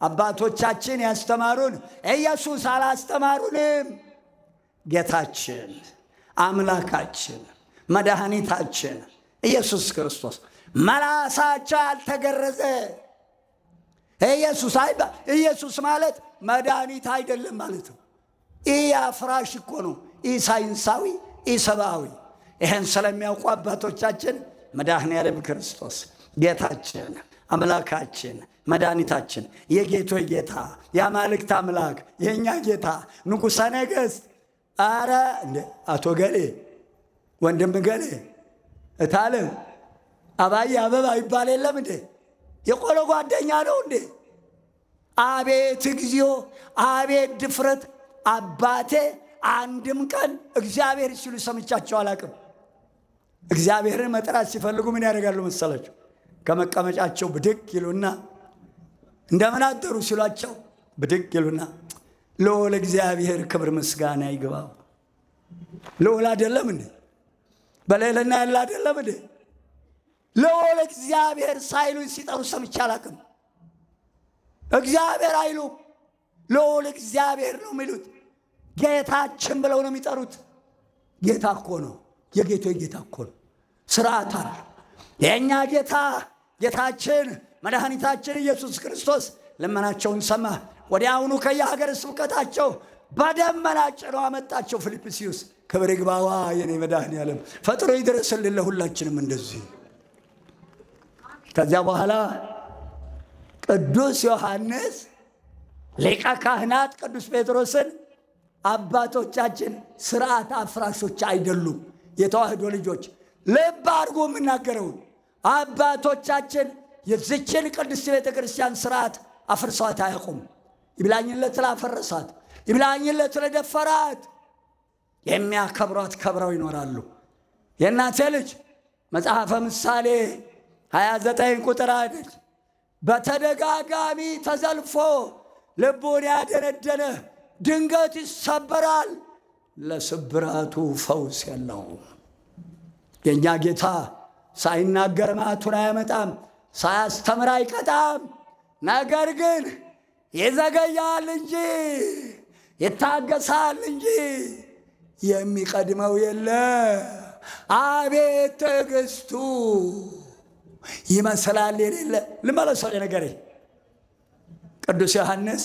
Speaker 1: አባቶቻችን ያስተማሩን ኢየሱስ አላስተማሩንም። ጌታችን አምላካችን መድኃኒታችን ኢየሱስ ክርስቶስ መላሳቸው ያልተገረዘ ኢየሱስ ማለት መድኃኒት አይደለም ማለት ነው። ይህ አፍራሽ እኮ ነው። ይህ ሳይንሳዊ፣ ይህ ሰብአዊ። ይህን ስለሚያውቁ አባቶቻችን መድኃኔዓለም ክርስቶስ ጌታችን አምላካችን መድኃኒታችን የጌቶች ጌታ የአማልክት አምላክ የእኛ ጌታ ንጉሠ ነገሥት። አረ እንደ አቶ ገሌ ወንድም ገሌ እታለም አባዬ አበባ ይባል የለም እንዴ? የቆሎ ጓደኛ ነው እንዴ? አቤት እግዚኦ፣ አቤት ድፍረት! አባቴ አንድም ቀን እግዚአብሔር ሲሉ ሰምቻቸው አላቅም። እግዚአብሔርን መጥራት ሲፈልጉ ምን ያደርጋሉ መሰላቸው? ከመቀመጫቸው ብድግ ይሉና እንደምን አደሩ ሲሏቸው ብድግ ይሉና ልዑል እግዚአብሔር ክብር ምስጋና ይግባው። ልዑል አይደለም እንዴ? በሌልና ያለ አይደለም እንዴ? ልዑል እግዚአብሔር ሳይሉኝ ሲጠሩ ሰምቼ አላቅም። እግዚአብሔር አይሉም። ልዑል እግዚአብሔር ነው የሚሉት። ጌታችን ብለው ነው የሚጠሩት። ጌታ እኮ ነው፣ የጌቶች ጌታ እኮ ነው። ስርዓት አለ። የእኛ ጌታ ጌታችን መድኃኒታችን ኢየሱስ ክርስቶስ ልመናቸውን ሰማ። ወዲያውኑ ከየሀገረ ስብከታቸው በደመና ጭኖ አመጣቸው። ፊልጵስዩስ ክብር ይግባዋ የኔ መድኃኔዓለም ፈጥሮ ይድረስልን ለሁላችንም እንደዚህ። ከዚያ በኋላ ቅዱስ ዮሐንስ ሊቀ ካህናት ቅዱስ ጴጥሮስን አባቶቻችን ስርዓት አፍራሾች አይደሉም፣ የተዋህዶ ልጆች ልብ አድርጎ የምናገረውን አባቶቻችን የዚችን ቅድስት ቤተ ክርስቲያን ስርዓት አፍርሷት አያውቁም። ይብላኝለት ስላፈረሳት፣ ይብላኝለት ስለደፈራት የሚያከብሯት ከብረው ይኖራሉ። የእናቴ ልጅ መጽሐፈ ምሳሌ 29 ቁጥር 1 በተደጋጋሚ ተዘልፎ ልቡን ያደነደነ ድንገት ይሰበራል፣ ለስብራቱ ፈውስ የለውም። የእኛ ጌታ ሳይናገር መዓቱን አያመጣም፣ ሳያስተምር አይቀጣም። ነገር ግን ይዘገያል እንጂ ይታገሳል እንጂ የሚቀድመው የለ። አቤት ትዕግስቱ ይመስላል የሌለ። ልመለሰው ነገሬ። ቅዱስ ዮሐንስ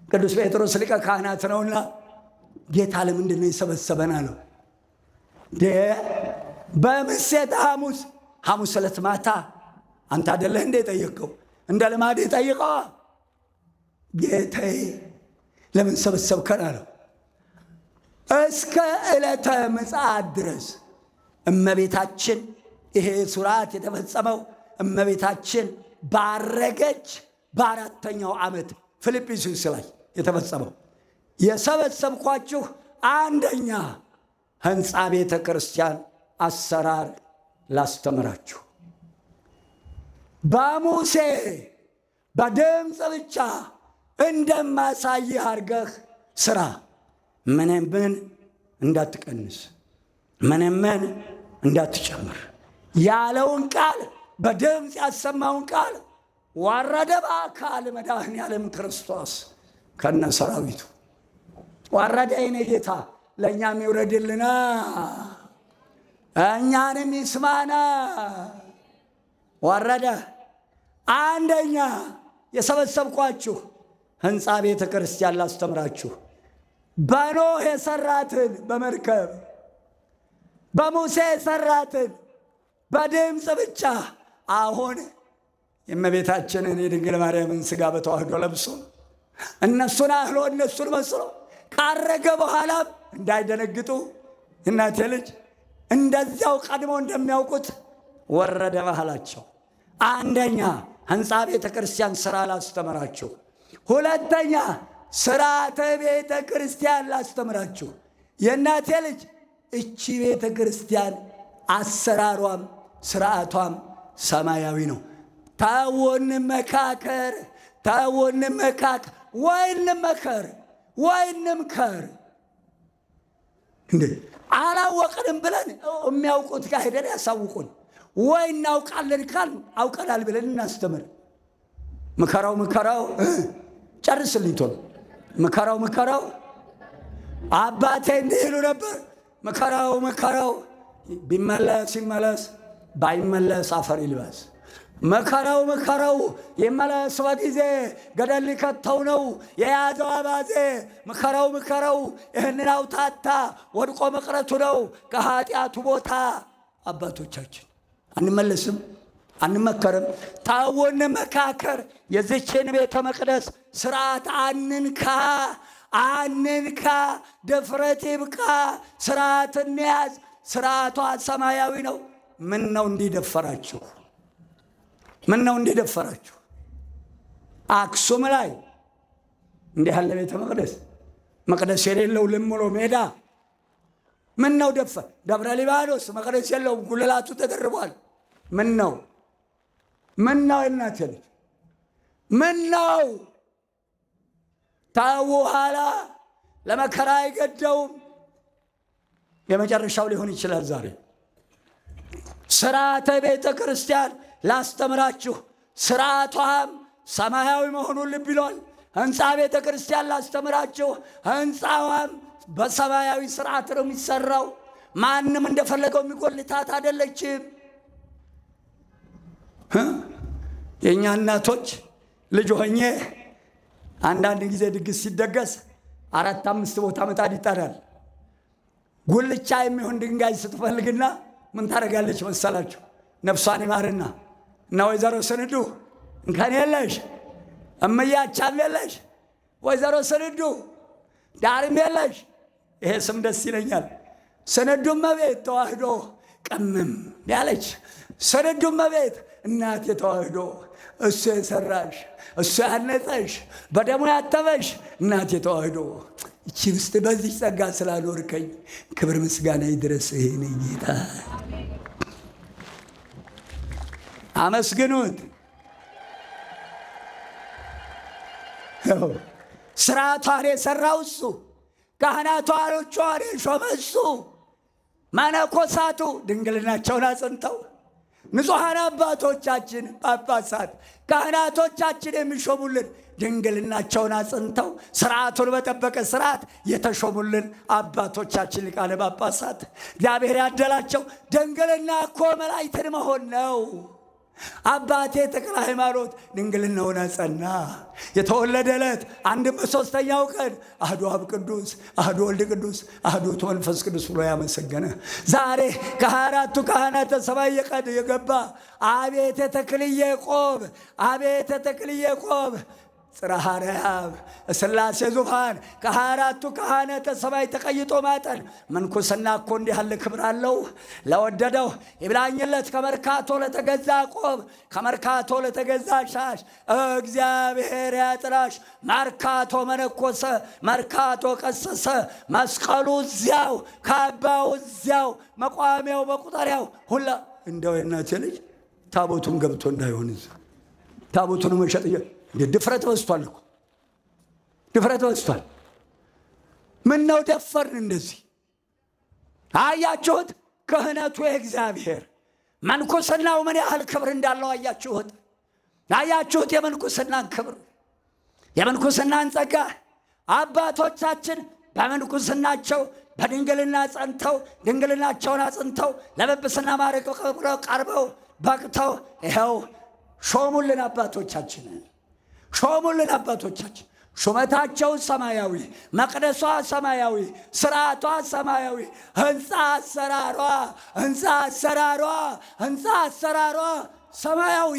Speaker 1: ቅዱስ ጴጥሮስ ሊቀ ካህናት ነውና ጌታ ለምንድን ነው የሰበሰበን አለው። በምሴተ ሐሙስ ዕለት ማታ አንተ አይደለህ እንደ ጠየቀው? እንደ ልማድ ጠይቀዋ። ጌታዬ ለምን ሰበሰብከን አለው። እስከ ዕለተ ምጽአት ድረስ እመቤታችን፣ ይሄ ሱራት የተፈጸመው እመቤታችን ባረገች በ4ኛው ዓመት ፊልጵስዩስ ላይ የተፈጸመው። የሰበሰብኳችሁ አንደኛ ሕንፃ ቤተ ክርስቲያን አሰራር ላስተምራችሁ። በሙሴ በድምፅ ብቻ እንደማሳይህ አድርገህ ስራ። ምንም እንዳትቀንስ፣ ምንም እንዳትጨምር ያለውን ቃል በድምፅ ያሰማውን ቃል ወረደ በአካል መድኃኔዓለም ክርስቶስ ከነ ሰራዊቱ ወረደ። የኔ ጌታ ለእኛም ይውረድልና እኛንም ይስማና። ወረደ። አንደኛ የሰበሰብኳችሁ ሕንፃ ቤተ ክርስቲያን ላስተምራችሁ። በኖህ የሰራትን በመርከብ በሙሴ የሰራትን በድምፅ ብቻ አሁን የእመቤታችንን የድንግል ማርያምን ሥጋ በተዋህዶ ለብሶ እነሱን አህሎ እነሱን መስሎ ካረገ በኋላም እንዳይደነግጡ እናቴ ልጅ እንደዚያው ቀድሞ እንደሚያውቁት ወረደ መሃላቸው። አንደኛ ሕንፃ ቤተ ክርስቲያን ሥራ ላስተምራችሁ። ሁለተኛ ሥርዓተ ቤተ ክርስቲያን ላስተምራችሁ። የእናቴ ልጅ እቺ ቤተ ክርስቲያን አሰራሯም ሥርዓቷም ሰማያዊ ነው። ታው እንመካከር፣ ታው እንመካከር፣ ወይ እንምከር። እንዴ አላወቅንም ብለን የሚያውቁት ጋር ሄደን ያሳውቁን። ወይ እናውቃለን ካል አውቀናል ብለን እናስተምር። ምከራው ጨርስልኝ ቶሎ። ምከራው አባቴ እንዲህ ይሉ ነበር። ምከራው ቢመለስ ይመለስ፣ ባይመለስ አፈር ይልበስ። ምከራው ይመለስ በጊዜ ገደል ሊከተው ነው የያዘው አባዜ። ምከራው ይህንን አውታታ ወድቆ መቅረቱ ነው ከኃጢአቱ ቦታ። አባቶቻችን አንመለስም፣ አንመከርም። ታው እንመካከር። የዚችን ቤተ መቅደስ ስርዓት አንንካ፣ ድፍረት ይብቃ። ስርዓት እንያዝ። ስርዓቷ ሰማያዊ ነው። ምን ነው እንዲደፈራችሁ? አክሱም ላይ እንዲህ ያለ ቤተ መቅደስ የሌለው ልምሎ ሜዳ ምን ነው ደብረ ሊባኖስ መቅደስ የለውም፣ ጉልላቱ ተደርቧል። ምን ነው እናቴ ልጅ ምን ነው? ታው ኋላ ለመከራ አይገደውም። የመጨረሻው ሊሆን ይችላል ዛሬ። ሥርዓተ ቤተ ክርስቲያን ላስተምራችሁ። ሥርዓቷም ሰማያዊ መሆኑን ልብ ይሏል። ህንፃ ቤተ ክርስቲያን ላስተምራችሁ። ህንፃዋም በሰማያዊ ስርዓት ነው የሚሰራው። ማንም እንደፈለገው የሚጎልታት አይደለችም። የእኛ እናቶች ልጅ ሆኜ አንዳንድ ጊዜ ድግስ ሲደገስ 4-5 ቦታ ምጣድ ይጣዳል። ጉልቻ የሚሆን ድንጋይ ስትፈልግና ምን ታደርጋለች መሰላችሁ? ነፍሷን ይማርና እና ወይዘሮ ስንዱ እንከን የለሽ፣ እምያቻም የለሽ፣ ወይዘሮ ስንዱ ዳርም የለሽ። ይሄ ስም ደስ ይለኛል። ስንዱ እመቤት ተዋህዶ ቅምም ያለች፣ ስንዱ እመቤት እናቴ ተዋህዶ እሱ የሰራሽ እሱ ያነጸሽ በደሙ ያተበሽ እናቴ ተዋህዶ እቺ ውስጥ በዚህ ጸጋ ስላልወርከኝ ክብር ምስጋና ይድረስ። ይሄን ጌታ አመስግኑት። ስርዓቷን የሰራው እሱ፣ ካህናቷን የሾመ እሱ፣ መነኮሳቱ ድንግልናቸውን አጽንተው ንጹሐን አባቶቻችን ጳጳሳት ካህናቶቻችን የሚሾሙልን ድንግልናቸውን አጽንተው ስርዓቱን በጠበቀ ስርዓት የተሾሙልን አባቶቻችን ሊቃነ ጳጳሳት እግዚአብሔር ያደላቸው ድንግልና እኮ መላእክትን መሆን ነው። አባቴ ተክለ ሃይማኖት ድንግልናውን አጸና። የተወለደ ዕለት 1/3ኛው ቀን አሐዱ አብ ቅዱስ፣ አሐዱ ወልድ ቅዱስ፣ አሐዱ መንፈስ ቅዱስ ብሎ ያመሰገነ ዛሬ ከ24ቱ ካህናተ ሰማይ የገባ አቤተ ተክልዬ ቆብ፣ አቤተ ተክልዬ ቆብ ጽርሐ አርያም ሥላሴ ዙፋን ከ24ቱ ካህናተ ሰማይ ተቀይጦ ማጠን። መንኩስና እኮ እንዲህ ያለ ክብር አለው። ለወደደው ይብላኝለት ከመርካቶ ለተገዛ ቆብ፣ ከመርካቶ ለተገዛ ሻሽ እግዚአብሔር ያጥራሽ። መርካቶ መነኮሰ፣ መርካቶ ቀሰሰ። መስቀሉ እዚያው፣ ካባው እዚያው፣ መቋሚያው መቁጠሪያው ሁላ። እንደው የእናቴ ልጅ ታቦቱን ገብቶ እንዳይሆን ታቦቱን መሸጥ ድፍረት በዝቷል እኮ ድፍረት በዝቷል። ምን ነው ደፈርን እንደዚህ? አያችሁት? ክህነቱ የእግዚአብሔር መንኩስናው ምን ያህል ክብር እንዳለው አያችሁት? አያችሁት? የመንኩስናን ክብር የመንኩስናን ጸጋ አባቶቻችን በመንኩስናቸው በድንግልና ጸንተው ድንግልናቸውን አጽንተው ለጵጵስና ማዕረግ ቀርበው በቅተው ይኸው ሾሙልን አባቶቻችንን ሾሙልን አባቶቻችን። ሹመታቸው ሰማያዊ፣ መቅደሷ ሰማያዊ፣ ስርዓቷ ሰማያዊ፣ ህንፃ አሰራሯ ሰማያዊ።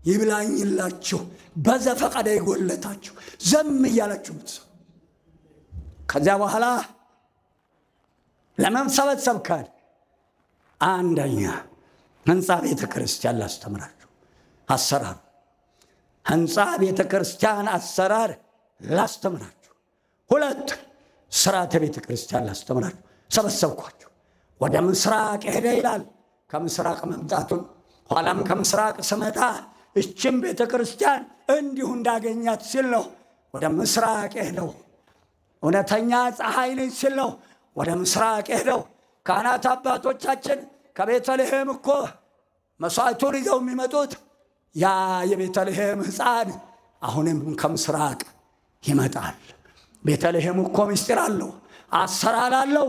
Speaker 1: ይብላኝላችሁ በዘፈቀደ የጎለታችሁ ዘም እያላችሁ ምትሰው። ከዚያ በኋላ ለመሰበሰብ ካል አንደኛ ህንፃ ቤተ ክርስቲያን ላስተምራችሁ አሰራሩ ህንፃ ቤተ ክርስቲያን አሰራር ላስተምራችሁ። 2 ስርዓተ ቤተ ክርስቲያን ላስተምራችሁ ሰበሰብኳችሁ። ወደ ምስራቅ ሄደ ይላል። ከምስራቅ መምጣቱን ኋላም ከምስራቅ ስመጣ እችም ቤተ ክርስቲያን እንዲሁ እንዳገኛት ሲል ነው ወደ ምስራቅ ሄደው። እውነተኛ ፀሐይ ነኝ ሲል ነው ወደ ምስራቅ ሄደው። ካህናት አባቶቻችን ከቤተልሔም እኮ መስዋዕቱን ይዘው የሚመጡት ያ የቤተልሔም ሕፃን አሁንም ከምስራቅ ይመጣል። ቤተልሔም እኮ ምስጢር አለው፣ አሰራር አለው።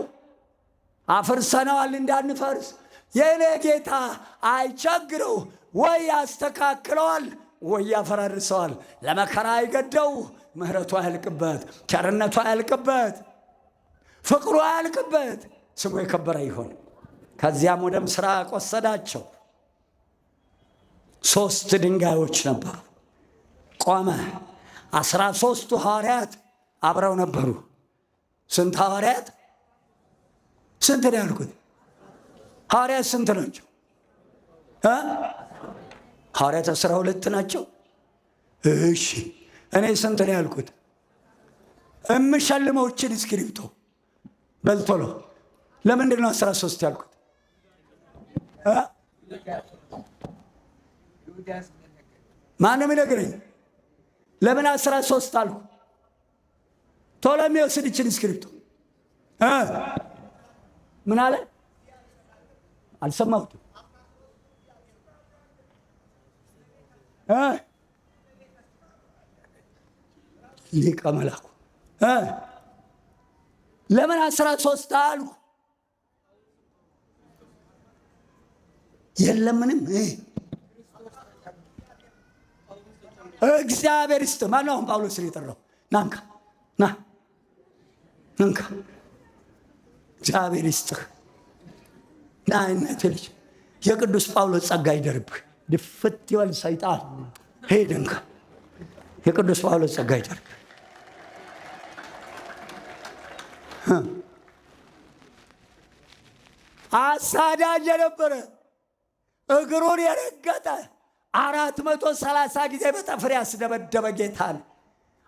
Speaker 1: አፍርሰነዋል እንዳንፈርስ። የእኔ ጌታ አይቸግረው፣ ወይ ያስተካክለዋል ወይ ያፈራርሰዋል። ለመከራ አይገደው፣ ምሕረቱ አያልቅበት፣ ቸርነቱ አያልቅበት፣ ፍቅሩ አያልቅበት። ስሙ የከበረ ይሆን። ከዚያም ወደ ምስራቅ ወሰዳቸው። 3 ድንጋዮች ነበሩ። ቆመ። 13ቱ ሐዋርያት አብረው ነበሩ። ስንት ሐዋርያት? ስንት ነው ያልኩት? ሐዋርያት ስንት ናቸው? ሐዋርያት 12 ናቸው። እሺ እኔ ስንት ነው ያልኩት? እምሸልመውችን እስክሪብቶ በልቶሎ ለምንድን ነው 13 ያልኩት? ማንም ይነግረኝ። ለምን 13 አልኩ? ቶሎ የሚወስድ ይችን እስክሪብቶ ምን አለ? አልሰማሁትም። ሊቀ መላኩ ለምን 13 አልኩ? የለምንም እግዚአብሔር ይስጥ። ማነው አሁን ጳውሎስ የጠራው? ናንካ ናንካ እግዚአብሔር ይስጥህ ና እናቴ ልጅ የቅዱስ ጳውሎስ ጸጋ ይደርብህ። ድፍት ይበል ሰይጣን ሄደንካ የቅዱስ ጳውሎስ ጸጋ ይደርብህ። አሳዳጅ የነበረ እግሩን የረገጠ 430 ጊዜ በጠፍር ያስደበደበ ጌታን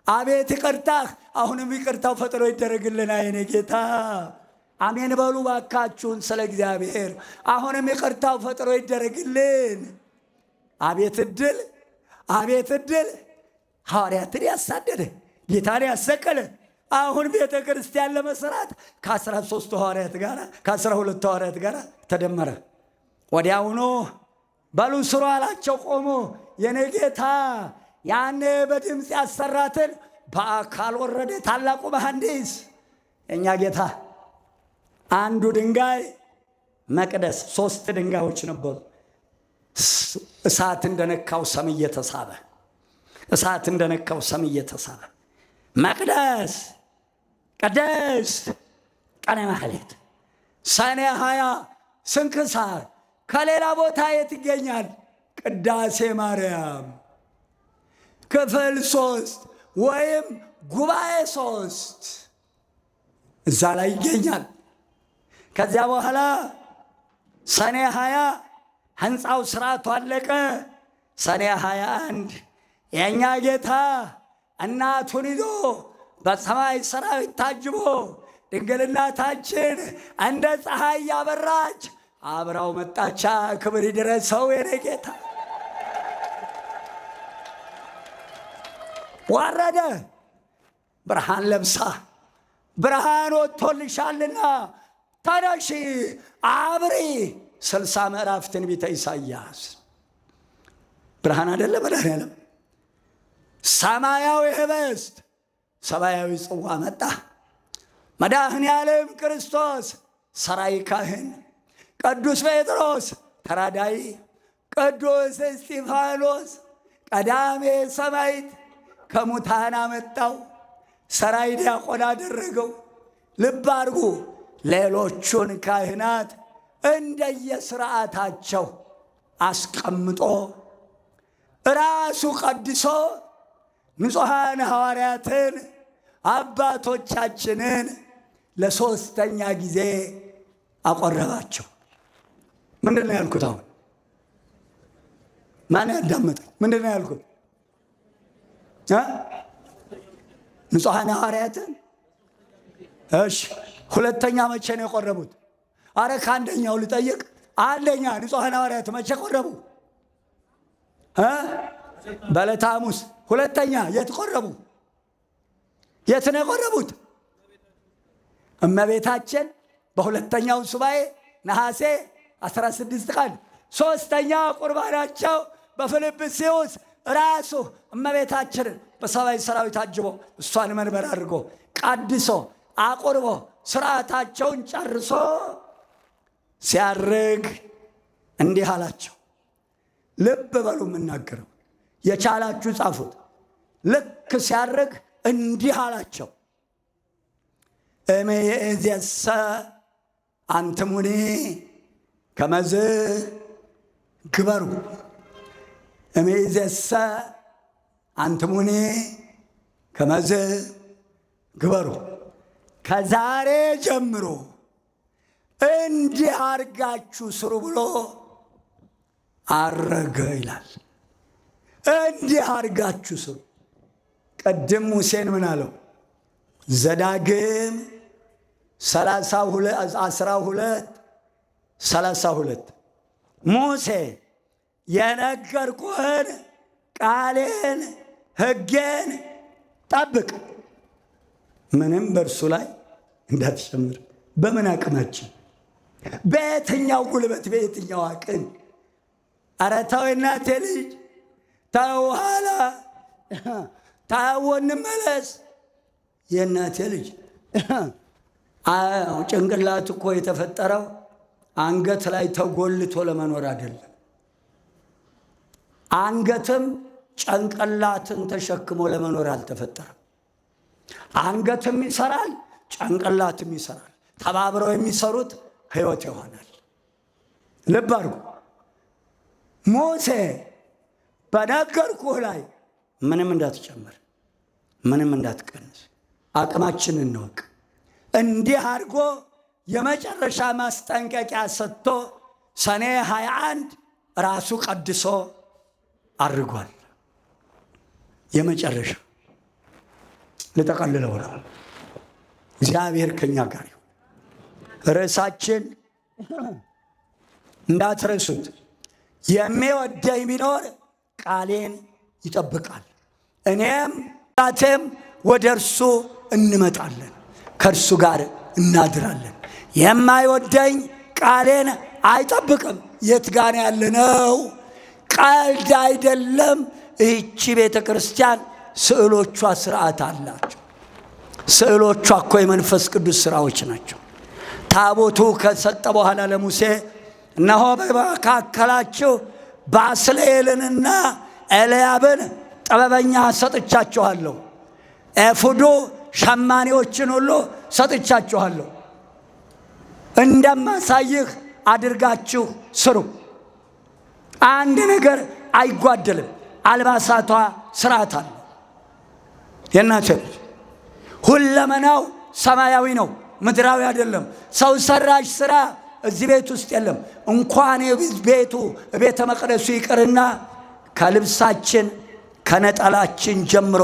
Speaker 1: አቤት ይቅርታህ። አሁንም ይቅርታው ፈጥኖ ይደረግልና የኔ ጌታ። አሜን በሉ ባካችሁን ስለ እግዚአብሔር። አሁንም ይቅርታው ፈጥኖ ይደረግልን። አቤት እድል፣ አቤት እድል። ሐዋርያትን ያሳደደ ጌታን ያሰቀለ አሁን ቤተ ክርስቲያን ለመስራት ከ13 ሐዋርያት ጋር ከ12 ሐዋርያት ጋር ተደመረ። ወዲያውኑ በሉ ስሩ አላቸው። ቆሞ የኔ ጌታ ያኔ በድምፅ ያሰራትን በአካል ወረደ። ታላቁ መሐንዲስ እኛ ጌታ አንዱ ድንጋይ መቅደስ 3 ድንጋዮች ነበሩ። እሳት እንደነካው ሰም እየተሳበ እሳት እንደነካው ሰም እየተሳበ መቅደስ ቅድስት ቀነ ማህሌት ሰኔ 20 ስንክሳር ከሌላ ቦታ የት ይገኛል? ቅዳሴ ማርያም ክፍል 3 ወይም ጉባኤ 3 እዛ ላይ ይገኛል። ከዚያ በኋላ ሰኔ 20 ህንፃው ስርዓቱ አለቀ። ሰኔ 21 የእኛ ጌታ እናቱን ይዞ በሰማይ ሰራዊት ታጅቦ ድንግልናታችን እንደ ፀሐይ ያበራች አብራው መጣቻ። ክብር ይድረሰው የኔ ጌታ። ወረደ ብርሃን ለብሳ ብርሃን ወጥቶልሻልና ተነሺ አብሪ። 60 ምዕራፍ ትንቢተ ኢሳይያስ ብርሃን አይደለ መድኃኔዓለም። ሰማያዊ ህብስት ሰማያዊ ጽዋ መጣ። መድኃኔዓለም ክርስቶስ ሰራይ ካህን፣ ቅዱስ ጴጥሮስ ተራዳይ፣ ቅዱስ እስጢፋኖስ ቀዳሜ ሰማዕት ከሙታን አመጣው፣ ሰራይ ዲያቆን አደረገው። ልብ አድርጉ። ሌሎቹን ካህናት እንደየስርዓታቸው አስቀምጦ ራሱ ቀድሶ ንጹሐን ሐዋርያትን አባቶቻችንን ለ3ኛ ጊዜ አቆረባቸው። ምንድን ነው ያልኩት? አሁን ማን ያዳመጠኝ? ምንድን ነው ያልኩት? ንጹሐን ሐዋርያትን። እሺ 2ኛ መቼ ነው የቆረቡት? አረ ከአንደኛው ልጠይቅ። አንደኛ ንጹሐን ሐዋርያት መቼ ቆረቡ? በዕለተ ሐሙስ። 2ኛ የት ቆረቡ? የት ነው የቆረቡት? እመቤታችን በ2ኛው ሱባኤ ነሐሴ 16 ቀን። 3ኛ ቁርባናቸው በፊልጵስዩስ ራሱ እመቤታችንን በሰማይ ሰራዊት አጅቦ እሷን መንበር አድርጎ ቀድሶ አቁርቦ ስርዓታቸውን ጨርሶ ሲያርግ እንዲህ አላቸው። ልብ በሉ የምናገረው፣ የቻላችሁ ጻፉት። ልክ ሲያርግ እንዲህ አላቸው። እምይእዜሰ አንትሙኒ ከመዝ ግበሩ። እምይእዜሰ አንትሙኒ ከመዝ ግበሩ። ከዛሬ ጀምሮ እንዲህ አርጋችሁ ስሩ ብሎ አረገ ይላል። እንዲህ አርጋችሁ ስሩ። ቅድም ሙሴን ምን አለው? ዘዳግም 12:32 ሙሴ የነገርኩህን ቃሌን ሕጌን ጠብቅ፣ ምንም በእርሱ ላይ እንዳትጨምር። በምን አቅማችን? በየትኛው ጉልበት? በየትኛው አቅም? ኧረ ተው እናቴ ልጅ ተው፣ ኋላ ታወን መለስ የእናቴ ልጅ ጭንቅላት እኮ የተፈጠረው አንገት ላይ ተጎልቶ ለመኖር አይደለም። አንገትም ጭንቅላትን ተሸክሞ ለመኖር አልተፈጠረም። አንገትም ይሰራል፣ ጭንቅላትም ይሰራል። ተባብረው የሚሰሩት ሕይወት ይሆናል። ልብ አድርጉ። ሙሴ በነገርኩህ ላይ ምንም እንዳትጨምር፣ ምንም እንዳትቀንስ፣ አቅማችንን እንወቅ። እንዲህ አድርጎ የመጨረሻ ማስጠንቀቂያ ሰጥቶ ሰኔ 21 ራሱ ቀድሶ አድርጓል። የመጨረሻ ልጠቀልለው ነው። እግዚአብሔር ከኛ ጋር ይሁን። ርዕሳችን እንዳትረሱት፣ የሚወደኝ ቢኖር ቃሌን ይጠብቃል፣ እኔም ራቴም ወደ እርሱ እንመጣለን፣ ከእርሱ ጋር እናድራለን። የማይወደኝ ቃሌን አይጠብቅም። የት ጋር ያለ ነው? ቀልድ አይደለም። ይህቺ ቤተ ክርስቲያን ስዕሎቿ ስርዓት አላቸው። ስዕሎቿ እኮ የመንፈስ ቅዱስ ስራዎች ናቸው። ታቦቱ ከሰጠ በኋላ ለሙሴ እነሆ በመካከላችሁ ባስልኤልንና ኤልያብን ጥበበኛ ሰጥቻችኋለሁ፣ ኤፉዱ ሸማኔዎችን ሁሉ ሰጥቻችኋለሁ፣ እንደማሳይህ አድርጋችሁ ስሩ። አንድ ነገር አይጓደልም። አልባሳቷ ስርዓት አለ። የእናቴ ልጅ ሁለመናው ሰማያዊ ነው፣ ምድራዊ አይደለም። ሰው ሰራሽ ስራ እዚህ ቤት ውስጥ የለም። እንኳን ቤቱ ቤተ መቅደሱ ይቅርና ከልብሳችን ከነጠላችን ጀምሮ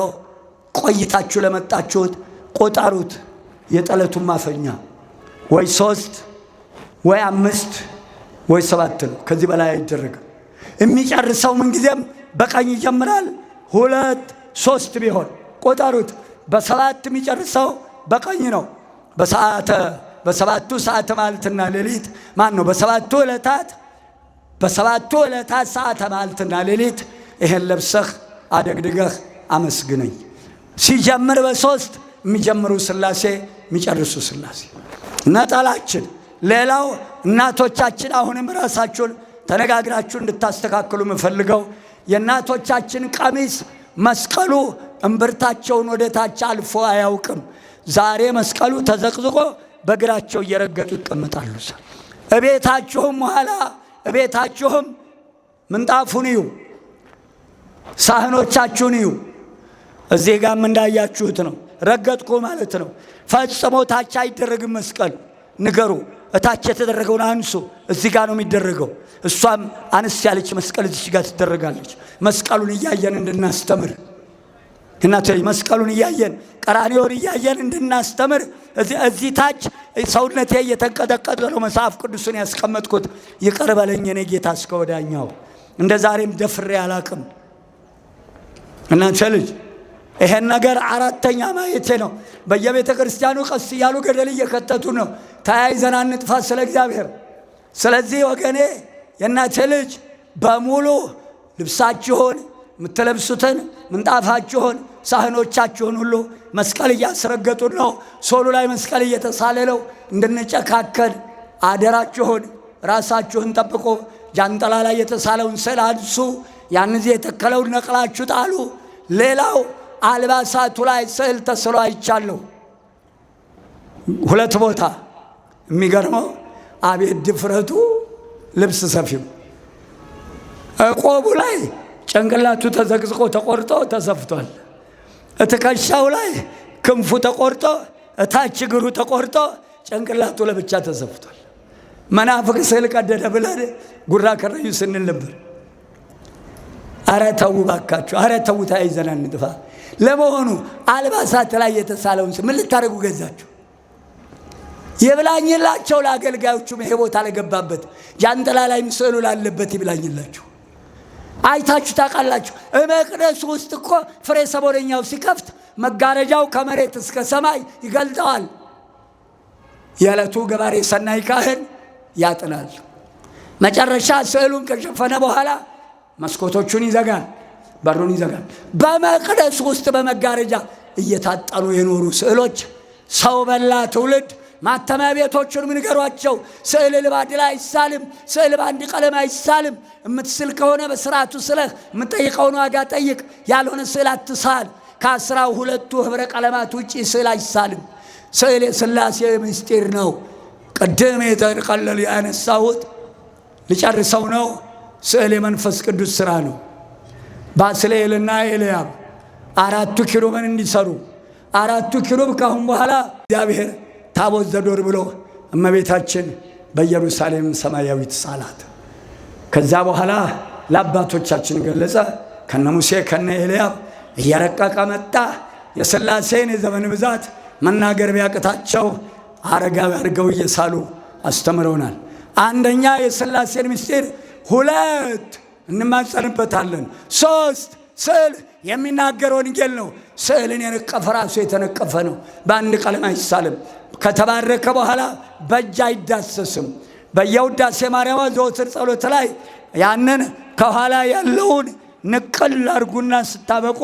Speaker 1: ቆይታችሁ ለመጣችሁት ቆጠሩት። የጠለቱን ማፈኛ ወይ 3 ወይ 5 ወይ 7 ነው። ከዚህ በላይ አይደረግም። የሚጨርሰው ምንጊዜም በቀኝ ይጀምራል። 2 3 ቢሆን ቆጠሩት። በ7 የሚጨርሰው በቀኝ ነው። በሰባቱ ሰዓተ ማልትና ሌሊት ማን ነው? በሰባቱ ዕለታት ሰዓተ ማልትና ሌሊት ይሄን ለብሰህ አደግድገህ አመስግነኝ። ሲጀምር በ3 የሚጀምሩ ሥላሴ የሚጨርሱ ሥላሴ። ነጠላችን ሌላው እናቶቻችን አሁንም ራሳችሁን ተነጋግራችሁ እንድታስተካክሉ የምፈልገው የእናቶቻችን ቀሚስ መስቀሉ እምብርታቸውን ወደ ታች አልፎ አያውቅም። ዛሬ መስቀሉ ተዘቅዝቆ በእግራቸው እየረገጡ ይቀመጣሉ። እቤታችሁም ኋላ እቤታችሁም ምንጣፉን እዩ፣ ሳህኖቻችሁን እዩ። እዚህ ጋርም እንዳያችሁት ነው። ረገጥኩ ማለት ነው። ፈጽሞ ታች አይደረግም መስቀል። ንገሩ፣ እታች የተደረገውን አንሱ። እዚህ ጋር ነው የሚደረገው። እሷም አንስ ያለች መስቀል እዚህ ጋር ትደረጋለች። መስቀሉን እያየን እንድናስተምር እናቴ፣ መስቀሉን እያየን ቀራንዮን እያየን እንድናስተምር እዚህ ታች ሰውነቴ እየተንቀጠቀጠ ነው መጽሐፍ ቅዱስን ያስቀመጥኩት። ይቅር በለኝ የኔ ጌታ እስከ ወዳኛው። እንደ ዛሬም ደፍሬ አላቅም። እናንተ ልጅ ይሄን ነገር 4ኛ ማየቴ ነው። በየቤተ ክርስቲያኑ ቀስ እያሉ ገደል እየከተቱ ነው። ተያይዘን አንጥፋ ስለ እግዚአብሔር። ስለዚህ ወገኔ የእናቴ ልጅ በሙሉ ልብሳችሁን፣ የምትለብሱትን ምንጣፋችሁን፣ ሳህኖቻችሁን ሁሉ መስቀል እያስረገጡን ነው። ሶሉ ላይ መስቀል እየተሳለለው እንድንጨካከል አደራችሁን። ራሳችሁን ጠብቁ። ጃንጥላ ላይ የተሳለውን ስዕል አንሱ። ያን ጊዜ የተከለውን ነቅላችሁ ጣሉ። ሌላው አልባሳቱ ላይ ስዕል ተስሎ አይቻለሁ 2 ቦታ። የሚገርመው አቤት ድፍረቱ! ልብስ ሰፊው ቆቡ ላይ ጭንቅላቱ ተዘቅዝቆ ተቆርጦ ተሰፍቷል። እትከሻው ላይ ክንፉ ተቆርጦ እታች እግሩ ተቆርጦ ጭንቅላቱ ለብቻ ተሰፍቷል። መናፍቅ ስዕል ቀደደ ብለን ጉራ ከረዩ ስንል ነበር። አረ ተው ባካችሁ፣ አረ ተው፣ ተያይዘን እንጥፋ። ለመሆኑ አልባሳት ላይ የተሳለውን ምን ልታደርጉ ገዛችሁ? ይብላኝላቸው ለአገልጋዮቹም ይሄ ቦታ ለገባበት ጃንጥላ ላይም ስዕሉ ላለበት ይብላኝላችሁ። አይታችሁ ታውቃላችሁ? መቅደሱ ውስጥ እኮ ፍሬ ሰሞነኛው ሲከፍት መጋረጃው ከመሬት እስከ ሰማይ ይገልጠዋል። የዕለቱ ገባሬ ሰናይ ካህን ያጥናል። መጨረሻ ስዕሉን ከሸፈነ በኋላ መስኮቶቹን ይዘጋል። በሩን ይዘጋል። በመቅደስ ውስጥ በመጋረጃ እየታጠኑ የኖሩ ስዕሎች ሰው በላ ትውልድ ማተሚያ ቤቶቹን ንገሯቸው። ስዕል ልባድ ላይ አይሳልም፣ ስዕል በአንድ ቀለም አይሳልም። የምትስል ከሆነ በስርዓቱ ስለህ የምትጠይቀውን ዋጋ ጠይቅ፣ ያልሆነ ስዕል አትሳል። ከ12ቱ ህብረ ቀለማት ውጪ ስዕል አይሳልም። ስዕል የሥላሴ ምስጢር ነው። ቅድም የተቀለል ያነሳሁት ልጨርሰው ነው። ስዕል የመንፈስ ቅዱስ ሥራ ነው። ባስልኤልና ኤልያብ 4ቱ ኪሩብን እንዲሰሩ 4ቱ ኪሩብ ካሁን በኋላ እግዚአብሔር ታቦት ዘዶር ብሎ እመቤታችን በኢየሩሳሌም ሰማያዊት ሳላት። ከዛ በኋላ ለአባቶቻችን ገለጸ። ከነ ሙሴ ከነ ኤልያብ እየረቀቀ መጣ። የሥላሴን የዘመን ብዛት መናገር ቢያቅታቸው አረጋዊ አድርገው እየሳሉ አስተምረውናል። አንደኛ የሥላሴን ምስጢር 2 እንማጸንበታለን። 3 ስዕል የሚናገር ወንጌል ነው። ስዕልን የነቀፈ ራሱ የተነቀፈ ነው። በአንድ ቀለም አይሳልም። ከተባረከ በኋላ በእጅ አይዳሰስም። በየውዳሴ ማርያም ዘወትር ጸሎት ላይ ያንን ከኋላ ያለውን ንቅል አርጉና ስታበቁ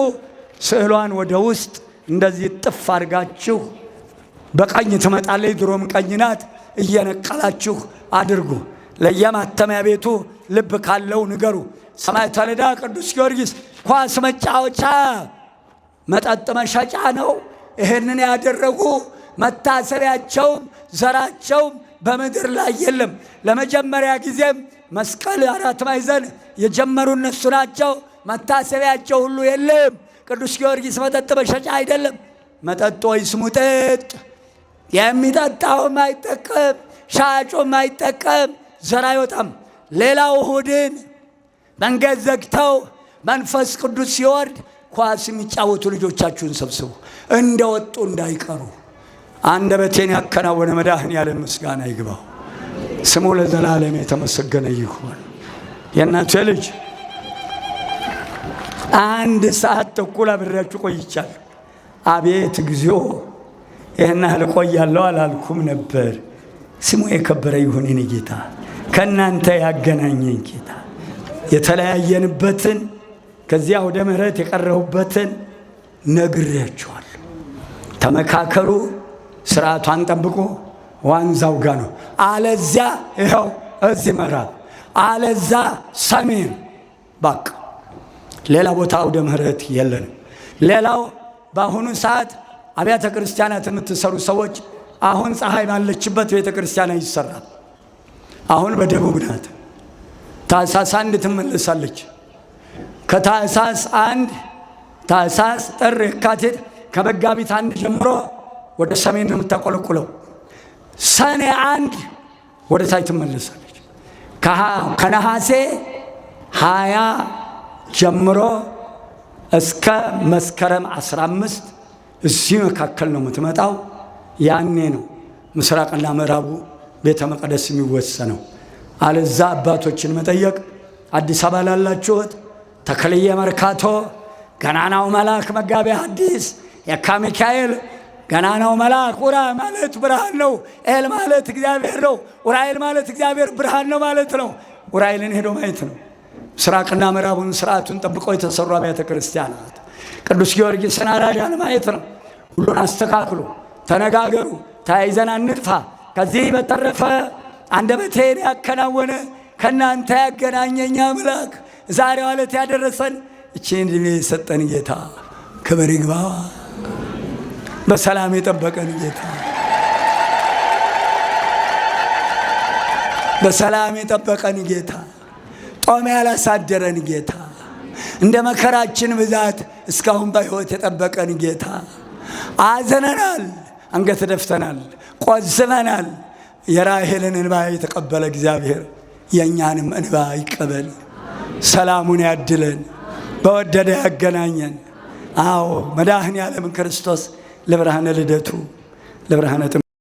Speaker 1: ስዕሏን ወደ ውስጥ እንደዚህ ጥፍ አድርጋችሁ በቀኝ ትመጣለች፣ ድሮም ቀኝ ናት፣ እየነቀላችሁ አድርጉ። ለየማተሚያ ቤቱ ልብ ካለው ንገሩ። ሰማዕተ ልዳ ቅዱስ ጊዮርጊስ ኳስ መጫወቻ መጠጥ መሸጫ ነው። ይህንን ያደረጉ መታሰቢያቸውም ዘራቸውም በምድር ላይ የለም። ለመጀመሪያ ጊዜም መስቀል 4 ማዕዘን የጀመሩ እነሱ ናቸው። መታሰቢያቸው ሁሉ የለም። ቅዱስ ጊዮርጊስ መጠጥ መሸጫ አይደለም። መጠጥ ወይስ ሙጠጥ የሚጠጣውም አይጠቀም፣ ሻጩም አይጠቀም፣ ዘር አይወጣም። ሌላው እሑድን መንገድ ዘግተው መንፈስ ቅዱስ ሲወርድ ኳስ የሚጫወቱ ልጆቻችሁን ሰብስቡ፣ እንደወጡ እንዳይቀሩ። አንደበቴን ያከናወነ መድኃኔዓለም ምስጋና ይግባው፣ ስሙ ለዘላለም የተመሰገነ ይሁን። የእናንተ ልጅ 1 ሰዓት ተኩል አብሬያችሁ ቆይቻለሁ። አቤት እግዚኦ ይህን ያህል ቆያለሁ አላልኩም ነበር። ስሙ የከበረ ይሁን የኔ ጌታ፣ ከእናንተ ያገናኘኝ ጌታ፣ የተለያየንበትን ከዚያ ወደ ምሕረት የቀረሁበትን ነግሬያችኋለሁ። ተመካከሩ፣ ስርዓቷን ጠብቆ ዋንዛው ጋ ነው። አለዚያ ይኸው እዚህ ምዕራብ፣ አለዛ ሰሜን፣ በቃ ሌላ ቦታ ወደ ምሕረት የለንም። ሌላው በአሁኑ ሰዓት አብያተ ክርስቲያናት የምትሰሩ ሰዎች አሁን ፀሐይ ባለችበት ቤተ ክርስቲያን ይሰራል። አሁን በደቡብ ናት። ታኅሳስ 1 ትመለሳለች። ከታኅሳስ 1 ታኅሳስ፣ ጥር፣ የካቲት ከመጋቢት 1 ጀምሮ ወደ ሰሜን ነው የምታቆለቁለው። ሰኔ 1 ወደ ታች ትመለሳለች። ከነሐሴ 20 ጀምሮ እስከ መስከረም 15 እዚህ መካከል ነው የምትመጣው። ያኔ ነው ምስራቅና ምዕራቡ ቤተ መቅደስ የሚወሰነው። አለዛ አባቶችን መጠየቅ። አዲስ አበባ ላላችሁት ተክልዬ መርካቶ ገናናው መልአክ መጋቤ ሐዲስ የካ ሚካኤል ገናናው መልአክ ኡራኤል ማለት ብርሃን ነው። ኤል ማለት እግዚአብሔር ነው። ኡራኤል ማለት እግዚአብሔር ብርሃን ነው ማለት ነው። ኡራኤልን ሄዶ ማየት ነው። ምስራቅና ምዕራቡን ስርዓቱን ጠብቀው የተሰሩ አብያተ ክርስቲያናት ቅዱስ ጊዮርጊስን አራዳን ማየት ነው። ሁሉን አስተካክሉ፣ ተነጋገሩ፣ ተያይዘን አንጥፋ። ከዚህ በተረፈ አንደበቴን ያከናወነ ከእናንተ ያገናኘኝ አምላክ ዛሬው ዕለት ያደረሰን እቺን ዕድሜ የሰጠን ጌታ ክብር ይግባ። በሰላም የጠበቀን ጌታ፣ በሰላም የጠበቀን ጌታ፣ ጦም ያላሳደረን ጌታ፣ እንደ መከራችን ብዛት እስካሁን በሕይወት የጠበቀን ጌታ። አዘነናል፣ አንገት ደፍተናል፣ ቆዝመናል። የራሔልን እንባ የተቀበለ እግዚአብሔር የእኛንም እንባ ይቀበል። ሰላሙን ያድለን፣ በወደደ ያገናኘን። አዎ መድኃኔዓለም ክርስቶስ ለብርሃነ ልደቱ ለብርሃነ